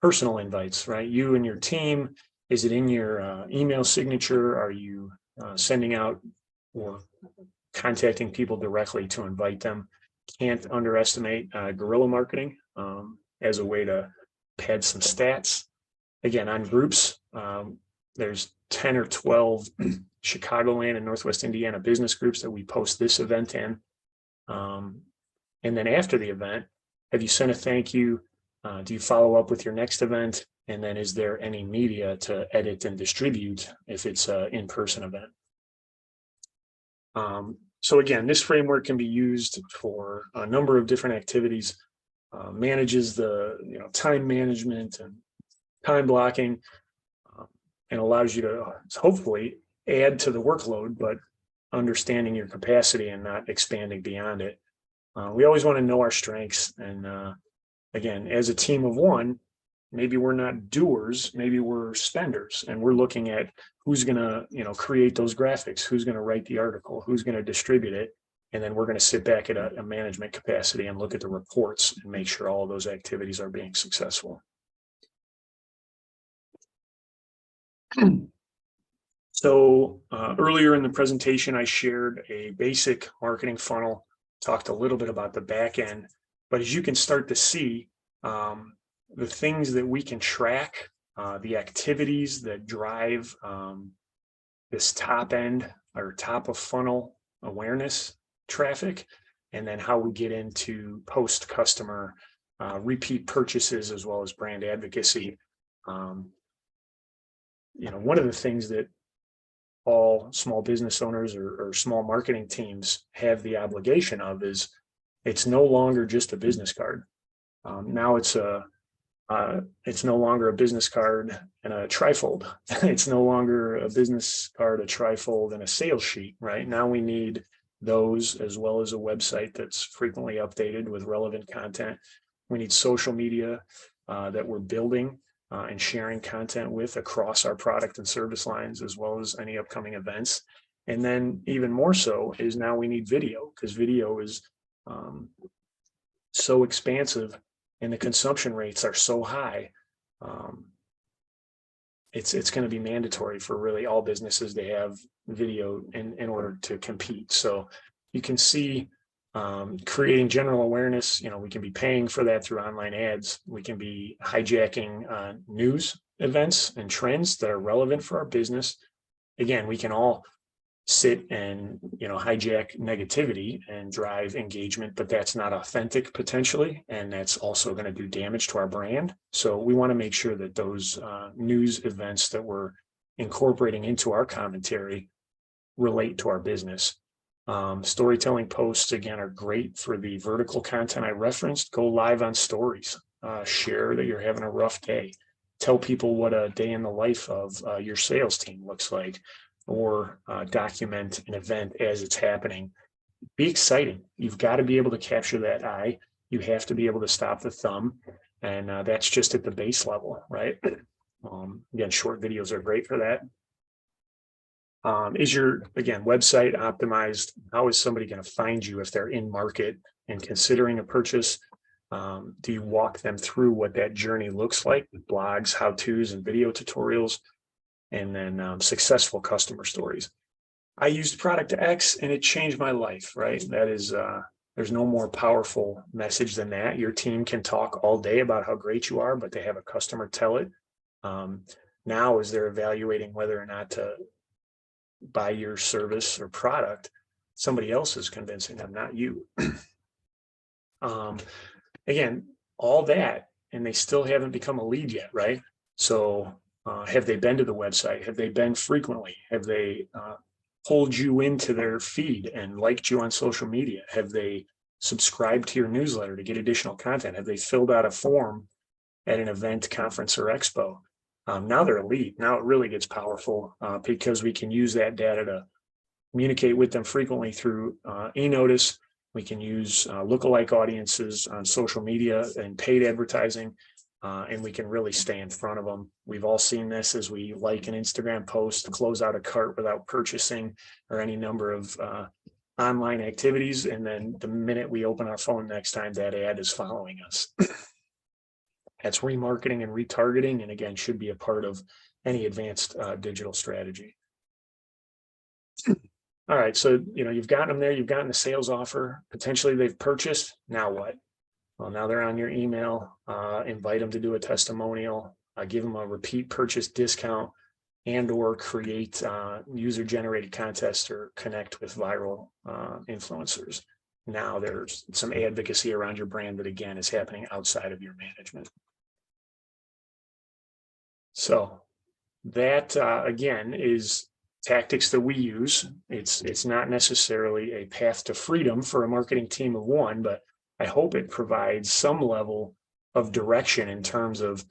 Personal invites, right? You and your team, is it in your email signature? Are you sending out or contacting people directly to invite them? Can't underestimate guerrilla marketing as a way to pad some stats. Again, on groups, there's 10 or 12 Chicagoland and Northwest Indiana business groups that we post this event in. And then after the event, have you sent a thank you? Do you follow up with your next event? And then is there any media to edit and distribute if it's an in-person event? So again, this framework can be used for a number of different activities, manages the time management and time blocking, and allows you to hopefully add to the workload, but understanding your capacity and not expanding beyond it. We always want to know our strengths. And again, as a team of one, maybe we're not doers, maybe we're spenders, and we're looking at who's going to, create those graphics, who's going to write the article, who's going to distribute it. And then we're going to sit back at a management capacity and look at the reports and make sure all of those activities are being successful. So earlier in the presentation, I shared a basic marketing funnel, talked a little bit about the back end, but as you can start to see, the things that we can track, the activities that drive this top end or top of funnel awareness traffic, and then how we get into post customer repeat purchases as well as brand advocacy. One of the things that all small business owners or small marketing teams have the obligation of is it's no longer just a business card. Now it's no longer a business card and a trifold. It's no longer a business card, a trifold, and a sales sheet, right? Now we need those as well as a website that's frequently updated with relevant content. We need social media that we're building and sharing content with across our product and service lines, as well as any upcoming events. And then even more so is now we need video, because video is so expansive and the consumption rates are so high. It's going to be mandatory for really all businesses to have video in order to compete. So you can see creating general awareness, we can be paying for that through online ads. We can be hijacking news events and trends that are relevant for our business. Again, we can all sit and hijack negativity and drive engagement, but that's not authentic potentially, and that's also going to do damage to our brand. So we want to make sure that those news events that we're incorporating into our commentary relate to our business. Storytelling posts, again, are great for the vertical content I referenced. Go live on stories, share that you're having a rough day, tell people what a day in the life of your sales team looks like, or document an event as it's happening. Be exciting. You've got to be able to capture that eye. You have to be able to stop the thumb. And that's just at the base level, right? Again, short videos are great for that. Is your, again, website optimized? How is somebody going to find you if they're in market and considering a purchase? Do you walk them through what that journey looks like with blogs, how-tos, and video tutorials? And then successful customer stories. I used product X and it changed my life, right? That is, there's no more powerful message than that. Your team can talk all day about how great you are, but they have a customer tell it. Now, as they're evaluating whether or not to buy your service or product, somebody else is convincing them, not you. Again, all that, and they still haven't become a lead yet, right? So have they been to the website? Have they been frequently? Have they pulled you into their feed and liked you on social media? Have they subscribed to your newsletter to get additional content? Have they filled out a form at an event, conference, or expo? Now they're a lead. Now it really gets powerful because we can use that data to communicate with them frequently through e-notice. We can use lookalike audiences on social media and paid advertising, and we can really stay in front of them. We've all seen this as we like an Instagram post, close out a cart without purchasing, or any number of online activities. And then the minute we open our phone next time, that ad is following us. That's remarketing and retargeting, and again, should be a part of any advanced digital strategy. All right, so you've gotten them there, you've gotten the sales offer, potentially they've purchased. Now what? Well, now they're on your email. Invite them to do a testimonial, give them a repeat purchase discount, and or create user-generated contests or connect with viral influencers. Now there's some advocacy around your brand that, again, is happening outside of your management. So that, again, is tactics that we use. It's not necessarily a path to freedom for a marketing team of one, but I hope it provides some level of direction in terms of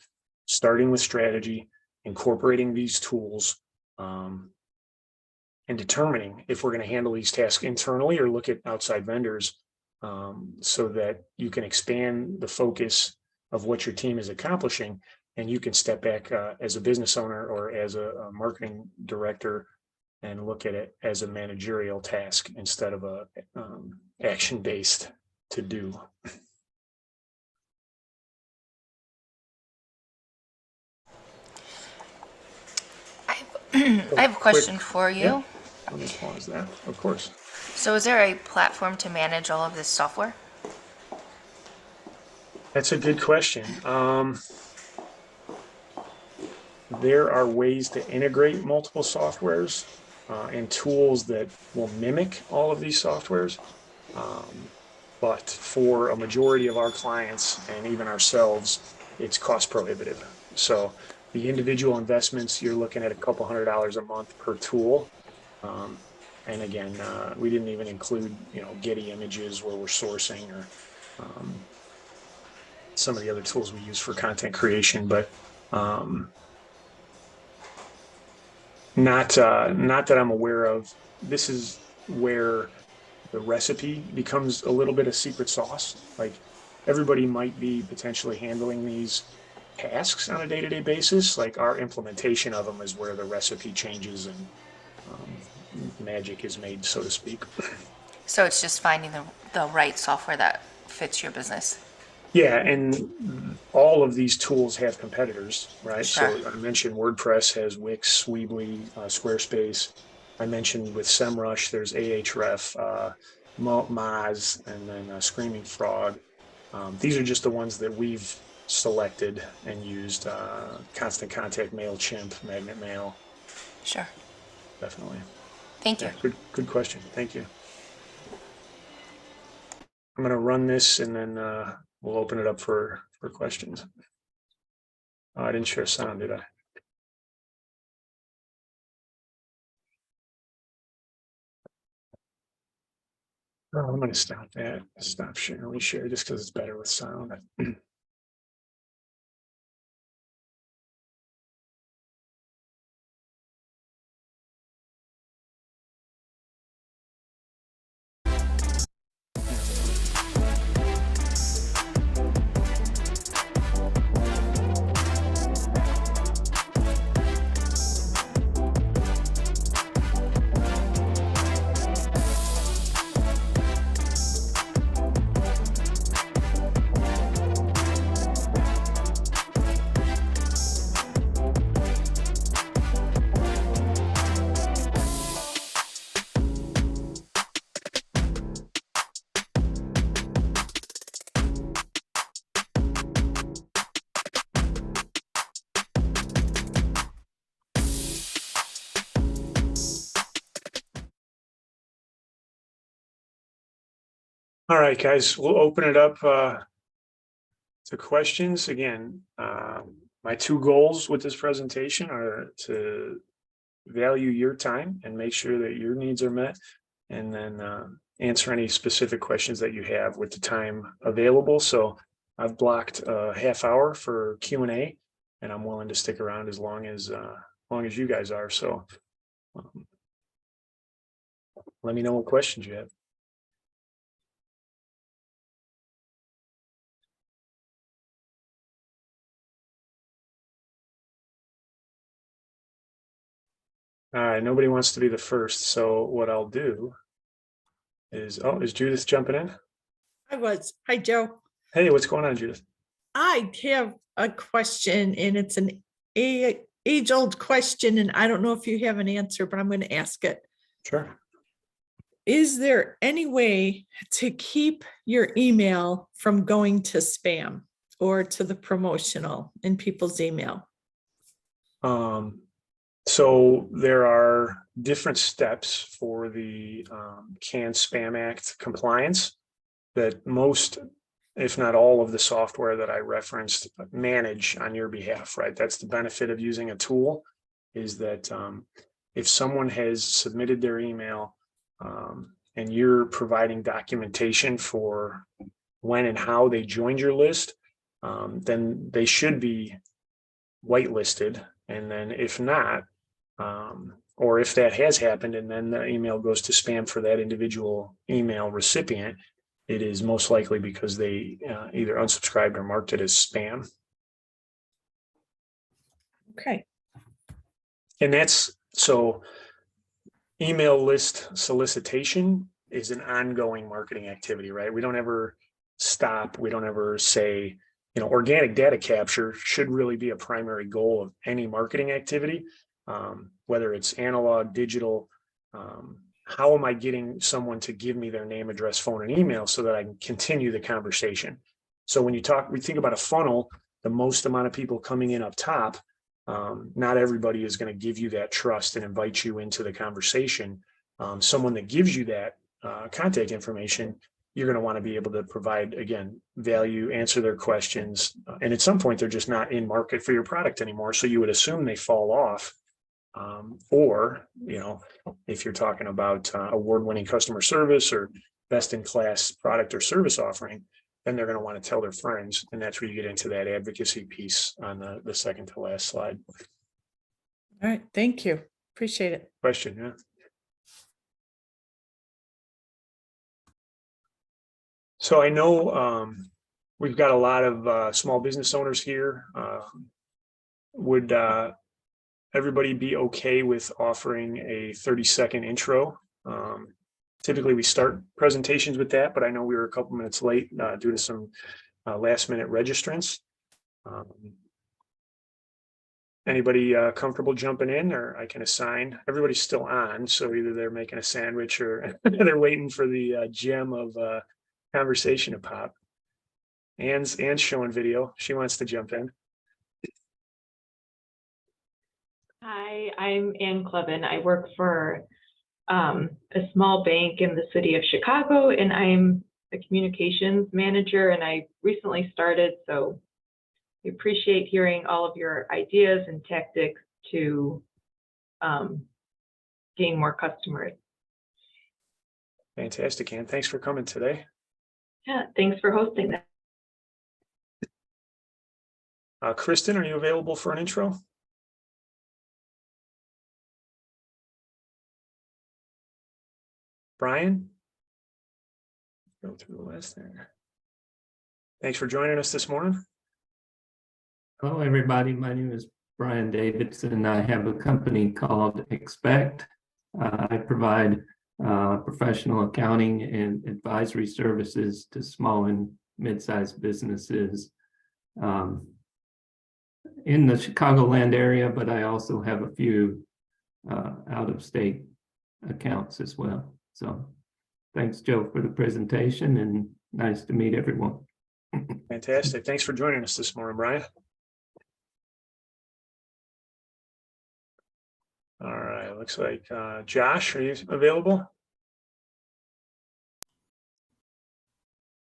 starting with strategy, incorporating these tools, and determining if we're going to handle these tasks internally or look at outside vendors, so that you can expand the focus of what your team is accomplishing, and you can step back as a business owner or as a marketing director and look at it as a managerial task instead of a action-based to do. I have a question for you. Yeah, let me pause that, of course. So is there a platform to manage all of this software? That's a good question. There are ways to integrate multiple softwares and tools that will mimic all of these softwares. But for a majority of our clients and even ourselves, it's cost prohibitive. So the individual investments, you're looking at a couple $100 a month per tool. And again, we didn't even include, Getty images where we're sourcing, or some of the other tools we use for content creation, but not that I'm aware of. This is where the recipe becomes a little bit of secret sauce. Like, everybody might be potentially handling these tasks on a day-to-day basis. Like, our implementation of them is where the recipe changes and magic is made, so to speak. So it's just finding the right software that fits your business. Yeah, and all of these tools have competitors, right? Sure. So I mentioned WordPress has Wix, Weebly, Squarespace. I mentioned with SEMrush, there's Ahref, Moz, and then Screaming Frog. These are just the ones that we've selected and used. Constant Contact, MailChimp, Magnet Mail. Sure. Definitely. Thank you. Yeah, good question. Thank you. I'm going to run this and then we'll open it up for questions. I didn't share sound, did I? Oh, I'm going to stop that. Stop sharing. We share just because it's better with sound. All right, guys, we'll open it up to questions. Again, my two goals with this presentation are to value your time and make sure that your needs are met, and then answer any specific questions that you have with the time available. So I've blocked a half hour for Q&A, and I'm willing to stick around as long as you guys are. So let me know what questions you have. All right, nobody wants to be the first. So what I'll do is, is Judith jumping in? Hi, Joe. Hey, what's going on, Judith? I have a question, and it's an age-old question, and I don't know if you have an answer, but I'm going to ask it. Sure. Is there any way to keep your email from going to spam or to the promotional in people's email? So there are different steps for the CAN-SPAM Act compliance that most, if not all, of the software that I referenced manage on your behalf, right? That's the benefit of using a tool, is that if someone has submitted their email and you're providing documentation for when and how they joined your list, then they should be whitelisted. And then if not, or if that has happened and then the email goes to spam for that individual email recipient, it is most likely because they either unsubscribed or marked it as spam. Okay. And that's, so email list solicitation is an ongoing marketing activity, right? We don't ever stop. We don't ever say, organic data capture should really be a primary goal of any marketing activity, whether it's analog, digital. How am I getting someone to give me their name, address, phone, and email so that I can continue the conversation? So when we think about a funnel, the most amount of people coming in up top, not everybody is going to give you that trust and invite you into the conversation. Someone that gives you that contact information, you're going to want to be able to provide, again, value, answer their questions. And at some point, they're just not in market for your product anymore. So you would assume they fall off. Or, if you're talking about award-winning customer service or best-in-class product or service offering, then they're going to want to tell their friends. And that's where you get into that advocacy piece on the second to last slide. All right. Thank you. Appreciate it. Question, yeah. So I know we've got a lot of small business owners here. Would everybody be okay with offering a 30-second intro? Typically, we start presentations with that, but I know we were a couple minutes late due to some last-minute registrants. Anybody comfortable jumping in, or I can assign? Everybody's still on, so either they're making a sandwich or they're waiting for the gem of conversation to pop. Anne's showing video. She wants to jump in. Hi, I'm Ann Clevin. I work for a small bank in the city of Chicago, and I'm a communications manager, and I recently started, so we appreciate hearing all of your ideas and tactics to gain more customers. Fantastic, Ann. Thanks for coming today. Yeah, thanks for hosting that. Kristen, are you available for an intro? Brian? Go through the list there. Thanks for joining us this morning. Hello, everybody. My name is Brian Davidson. I have a company called Expect. I provide professional accounting and advisory services to small and mid-sized businesses in the Chicagoland area, but I also have a few out-of-state accounts as well. So thanks, Joe, for the presentation, and nice to meet everyone. Fantastic. Thanks for joining us this morning, Brian. All right, looks like Josh, are you available?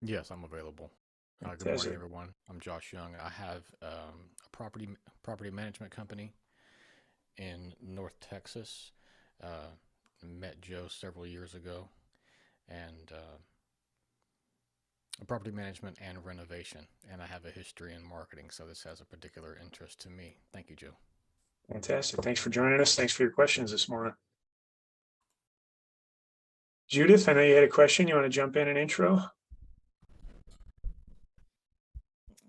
Yes, I'm available. Good morning, Fantastic. everyone. I'm Josh Young. I have a property management company in North Texas. Met Joe several years ago, and property management and renovation. And I have a history in marketing, so this has a particular interest to me. Thank you, Joe. Fantastic. Thanks for joining us. Thanks for your questions this morning. Judith, I know you had a question. You want to jump in and intro?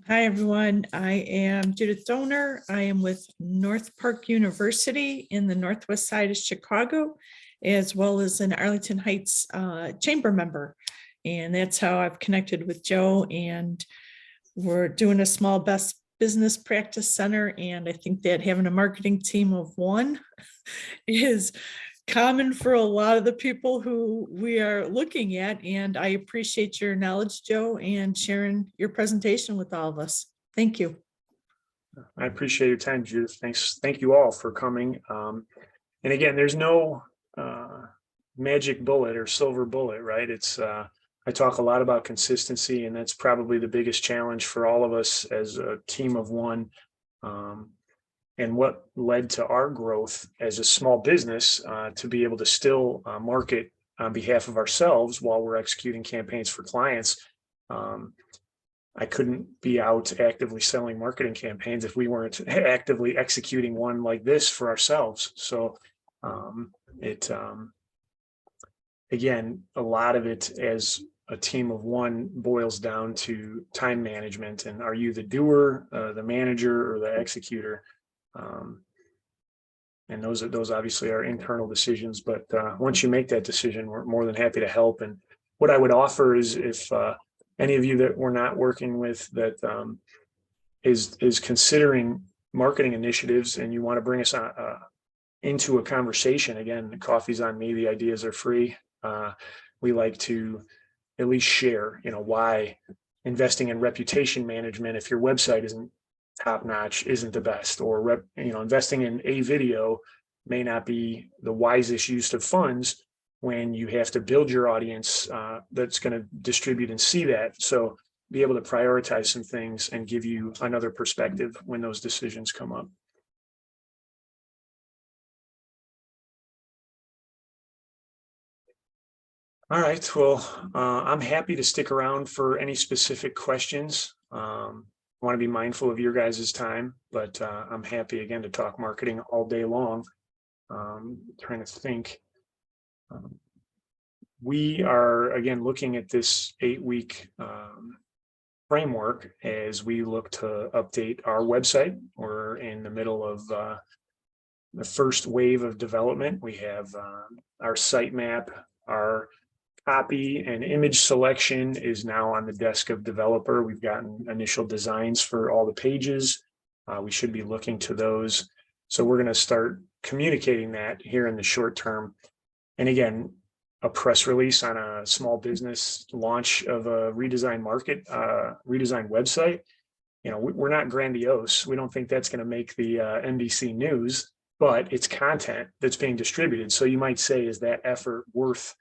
Hi, everyone. I am Judith Donor. I am with North Park University in the northwest side of Chicago, as well as an Arlington Heights chamber member. And that's how I've connected with Joe. And we're doing a small best business practice center. And I think that having a marketing team of one is common for a lot of the people who we are looking at. And I appreciate your knowledge, Joe, and sharing your presentation with all of us. Thank you. I appreciate your time, Judith. Thanks. Thank you all for coming. And again, there's no magic bullet or silver bullet, right? It's I talk a lot about consistency, and that's probably the biggest challenge for all of us as a team of one. And what led to our growth as a small business to be able to still market on behalf of ourselves while we're executing campaigns for clients. I couldn't be out actively selling marketing campaigns if we weren't actively executing one like this for ourselves. So again, a lot of it as a team of one boils down to time management. And are you the doer, the manager, or the executor? And those obviously are internal decisions, but once you make that decision, we're more than happy to help. And what I would offer is if any of you that we're not working with that is considering marketing initiatives and you want to bring us into a conversation, again, the coffee's on me, the ideas are free. We like to at least share, why investing in reputation management, if your website isn't top notch, isn't the best, or investing in a video may not be the wisest use of funds when you have to build your audience that's going to distribute and see that. So be able to prioritize some things and give you another perspective when those decisions come up. All right, well, I'm happy to stick around for any specific questions. I want to be mindful of your guys' time, but I'm happy again to talk marketing all day long. Trying to think. We are again looking at this 8-week framework as we look to update our website. We're in the middle of the first wave of development. We have our sitemap, our copy and image selection is now on the desk of developer. We've gotten initial designs for all the pages. We should be looking to those. So we're going to start communicating that here in the short term. And again, a press release on a small business launch of a redesigned website. We're not grandiose. We don't think that's going to make the NBC news, but it's content that's being distributed. So you might say, is that effort worth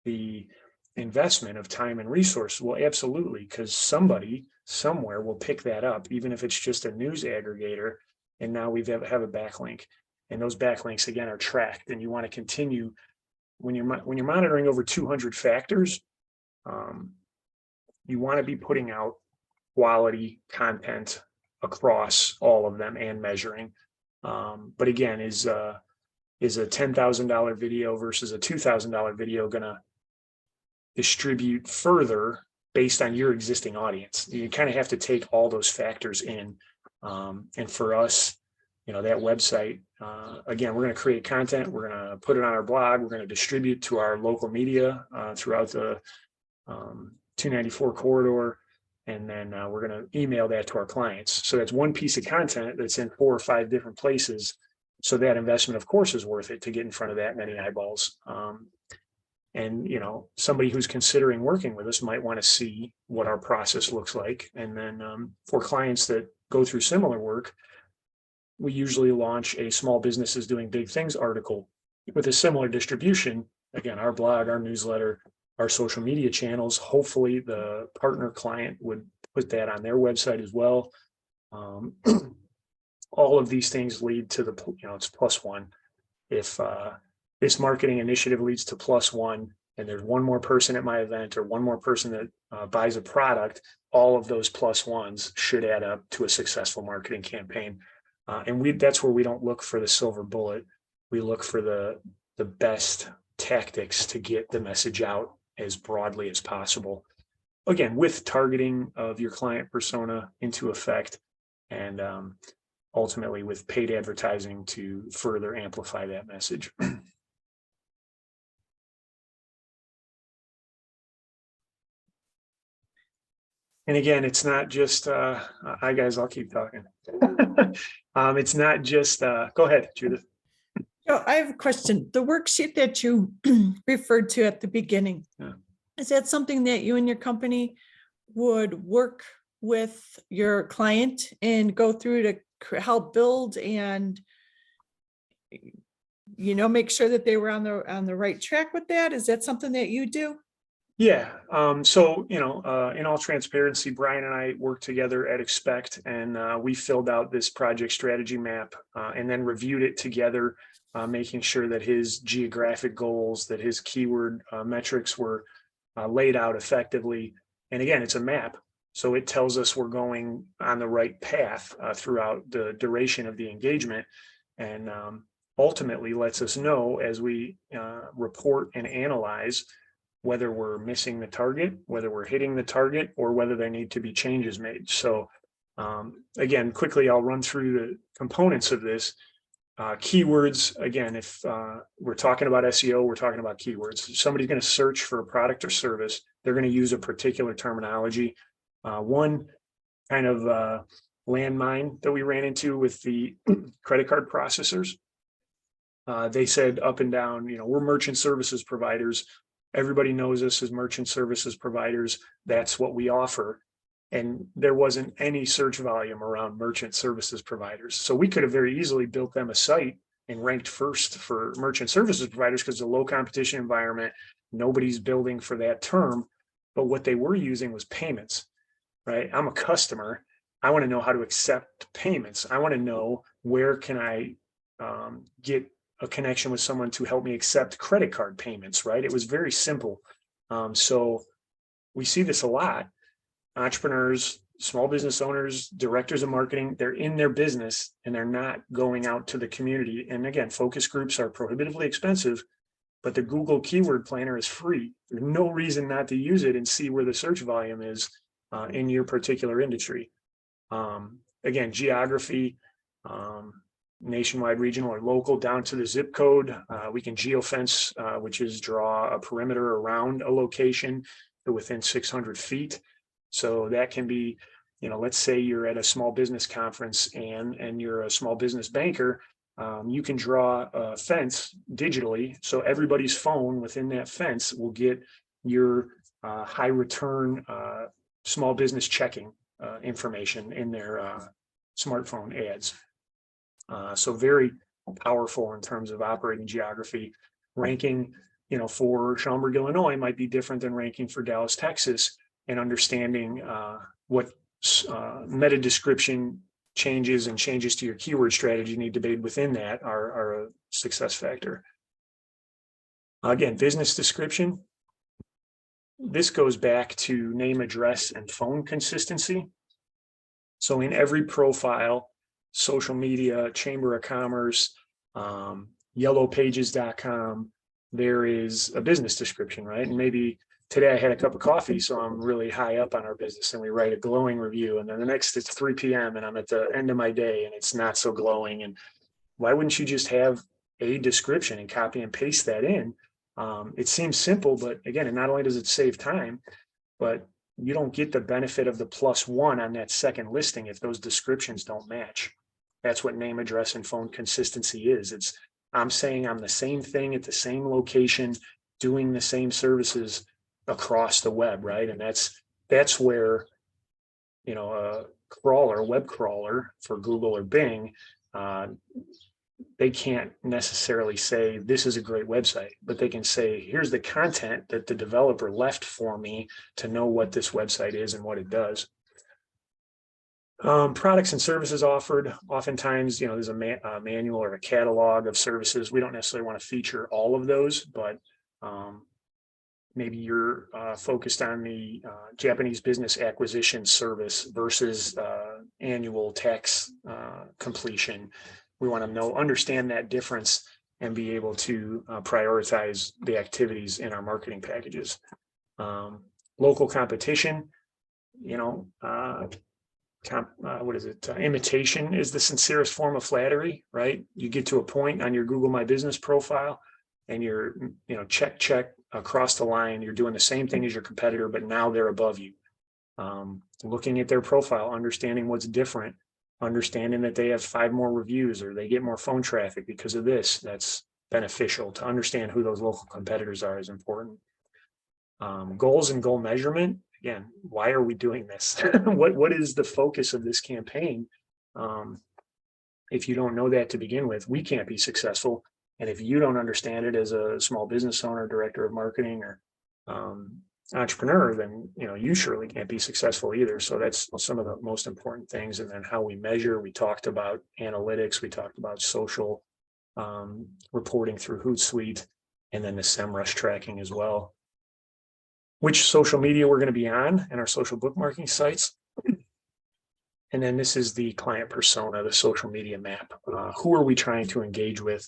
the investment of time and resource? Well, absolutely, because somebody somewhere will pick that up, even if it's just a news aggregator. And now we have a backlink, and those backlinks again are tracked. And you want to continue when you're monitoring over 200 factors. You want to be putting out quality content across all of them and measuring. But again, is a $10,000 video versus a $2,000 video going to distribute further based on your existing audience? You kind of have to take all those factors in. And for us, that website, again, we're going to create content. We're going to put it on our blog. We're going to distribute to our local media throughout the 294 corridor. And then we're going to email that to our clients. So that's one piece of content that's in 4 or 5 different places. So that investment, of course, is worth it to get in front of that many eyeballs. And, somebody who's considering working with us might want to see what our process looks like. And then for clients that go through similar work, we usually launch a small businesses doing big things article with a similar distribution. Again, our blog, our newsletter, our social media channels. Hopefully the partner client would put that on their website as well. All of these things lead to the, it's +1. If this marketing initiative leads to +1, and there's one more person at my event or one more person that buys a product, all of those +1s should add up to a successful marketing campaign. And that's where we don't look for the silver bullet. We look for the best tactics to get the message out as broadly as possible. Again, with targeting of your client persona into effect, and ultimately with paid advertising to further amplify that message. And again, it's not just, hi guys, I'll keep talking. It's not just, go ahead, Judith. So I have a question. The worksheet that you referred to at the beginning, Yeah. Is that something that you and your company would work with your client and go through to help build and, make sure that they were on the right track with that? Is that something that you do? Yeah. So, in all transparency, Brian and I worked together at Expect, and we filled out this project strategy map and then reviewed it together, making sure that his geographic goals, that his keyword metrics were laid out effectively. And again, it's a map. So it tells us we're going on the right path throughout the duration of the engagement, and ultimately lets us know as we report and analyze whether we're missing the target, whether we're hitting the target, or whether there need to be changes made. So again, quickly, I'll run through the components of this. Keywords, again, if we're talking about SEO, we're talking about keywords. If somebody's going to search for a product or service, they're going to use a particular terminology. One kind of landmine that we ran into with the credit card processors, they said up and down, we're merchant services providers. Everybody knows us as merchant services providers. That's what we offer. And there wasn't any search volume around merchant services providers. So we could have very easily built them a site and ranked first for merchant services providers because it's a low competition environment. Nobody's building for that term. But what they were using was payments, right? I'm a customer. I want to know how to accept payments. I want to know where can I get a connection with someone to help me accept credit card payments, right? It was very simple. So we see this a lot. Entrepreneurs, small business owners, directors of marketing, they're in their business and they're not going out to the community. And again, focus groups are prohibitively expensive, but the Google Keyword Planner is free. There's no reason not to use it and see where the search volume is in your particular industry. Again, geography, nationwide, regional, or local, down to the zip code. We can geofence, which is draw a perimeter around a location to within 600 feet. So that can be, let's say you're at a small business conference and you're a small business banker. You can draw a fence digitally, so everybody's phone within that fence will get your high return small business checking information in their smartphone ads. So very powerful in terms of operating geography. Ranking, for Schaumburg, Illinois might be different than ranking for Dallas, Texas, and understanding what meta description changes and changes to your keyword strategy need to be within that are a success factor. Again, business description. This goes back to name, address, and phone consistency. So in every profile, social media, Chamber of Commerce, yellowpages.com, there is a business description, right? And maybe today I had a cup of coffee, so I'm really high up on our business, and we write a glowing review. And then the next, it's 3 p.m. and I'm at the end of my day and it's not so glowing. And why wouldn't you just have a description and copy and paste that in? It seems simple, but again, and not only does it save time, but you don't get the benefit of the +1 on that second listing if those descriptions don't match. That's what name, address, and phone consistency is. I'm saying I'm the same thing at the same location, doing the same services across the web, right? And that's where, a web crawler for Google or Bing, they can't necessarily say this is a great website, but they can say, here's the content that the developer left for me to know what this website is and what it does. Products and services offered. Oftentimes, there's a manual or a catalog of services. We don't necessarily want to feature all of those, but maybe you're focused on the Japanese business acquisition service versus annual tax completion. We want to understand that difference and be able to prioritize the activities in our marketing packages. Local competition, what is it? Imitation is the sincerest form of flattery, right? You get to a point on your Google My Business profile and you're, check across the line. You're doing the same thing as your competitor, but now they're above you. Looking at their profile, understanding what's different, understanding that they have 5 more reviews or they get more phone traffic because of this. That's beneficial. To understand who those local competitors are is important. Goals and goal measurement. Again, why are we doing this? What is the focus of this campaign? If you don't know that to begin with, we can't be successful. And if you don't understand it as a small business owner, director of marketing, or entrepreneur, then you surely can't be successful either. So that's some of the most important things. And then how we measure. We talked about analytics. We talked about social reporting through Hootsuite, and then the SEMrush tracking as well. Which social media we're going to be on and our social bookmarking sites. And then this is the client persona, the social media map. Who are we trying to engage with?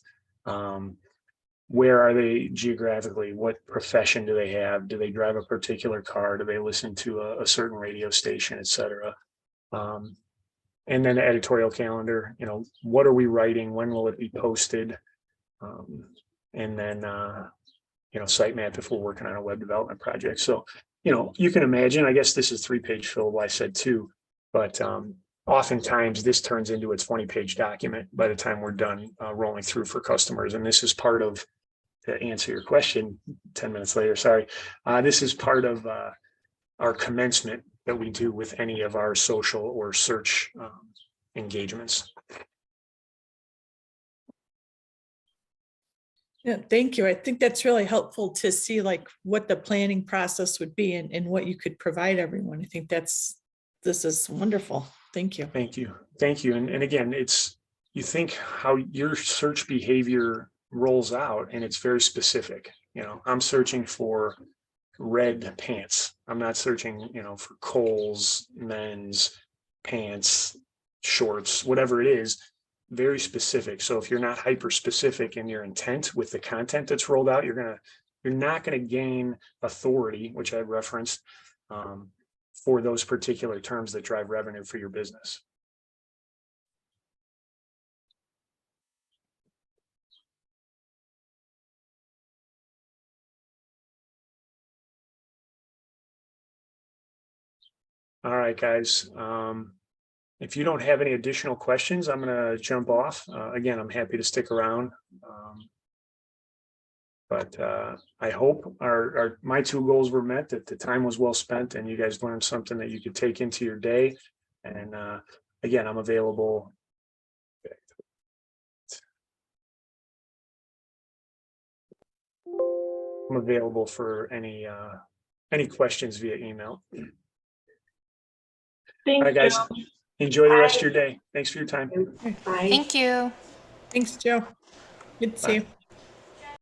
Where are they geographically? What profession do they have? Do they drive a particular car? Do they listen to a certain radio station, et cetera? And then the editorial calendar, what are we writing? When will it be posted? And then, sitemap if we're working on a web development project. So, you can imagine, I guess this is 3-page fillable, I said 2, but oftentimes this turns into a 20-page document by the time we're done rolling through for customers. And this is part of, to answer your question 10 minutes later, sorry, this is part of our commencement that we do with any of our social or search engagements. Yeah, thank you. I think that's really helpful to see what the planning process would be and what you could provide everyone. I think this is wonderful. Thank you. Thank you. Thank you. And again, you think how your search behavior rolls out, and it's very specific. I'm searching for red pants. I'm not searching, for Kohl's, men's, pants, shorts, whatever it is. Very specific. So if you're not hyper specific in your intent with the content that's rolled out, you're not going to gain authority, which I referenced, for those particular terms that drive revenue for your business. All right, guys. If you don't have any additional questions, I'm going to jump off. Again, I'm happy to stick around. But I hope my 2 goals were met, that the time was well spent and you guys learned something that you could take into your day. And again, I'm available. I'm available for any questions via email. Thanks, All right, guys. Joe. Enjoy the rest Bye. of your day. Thanks for your time. Bye. Thank you. Thanks, Joe. Good to see you.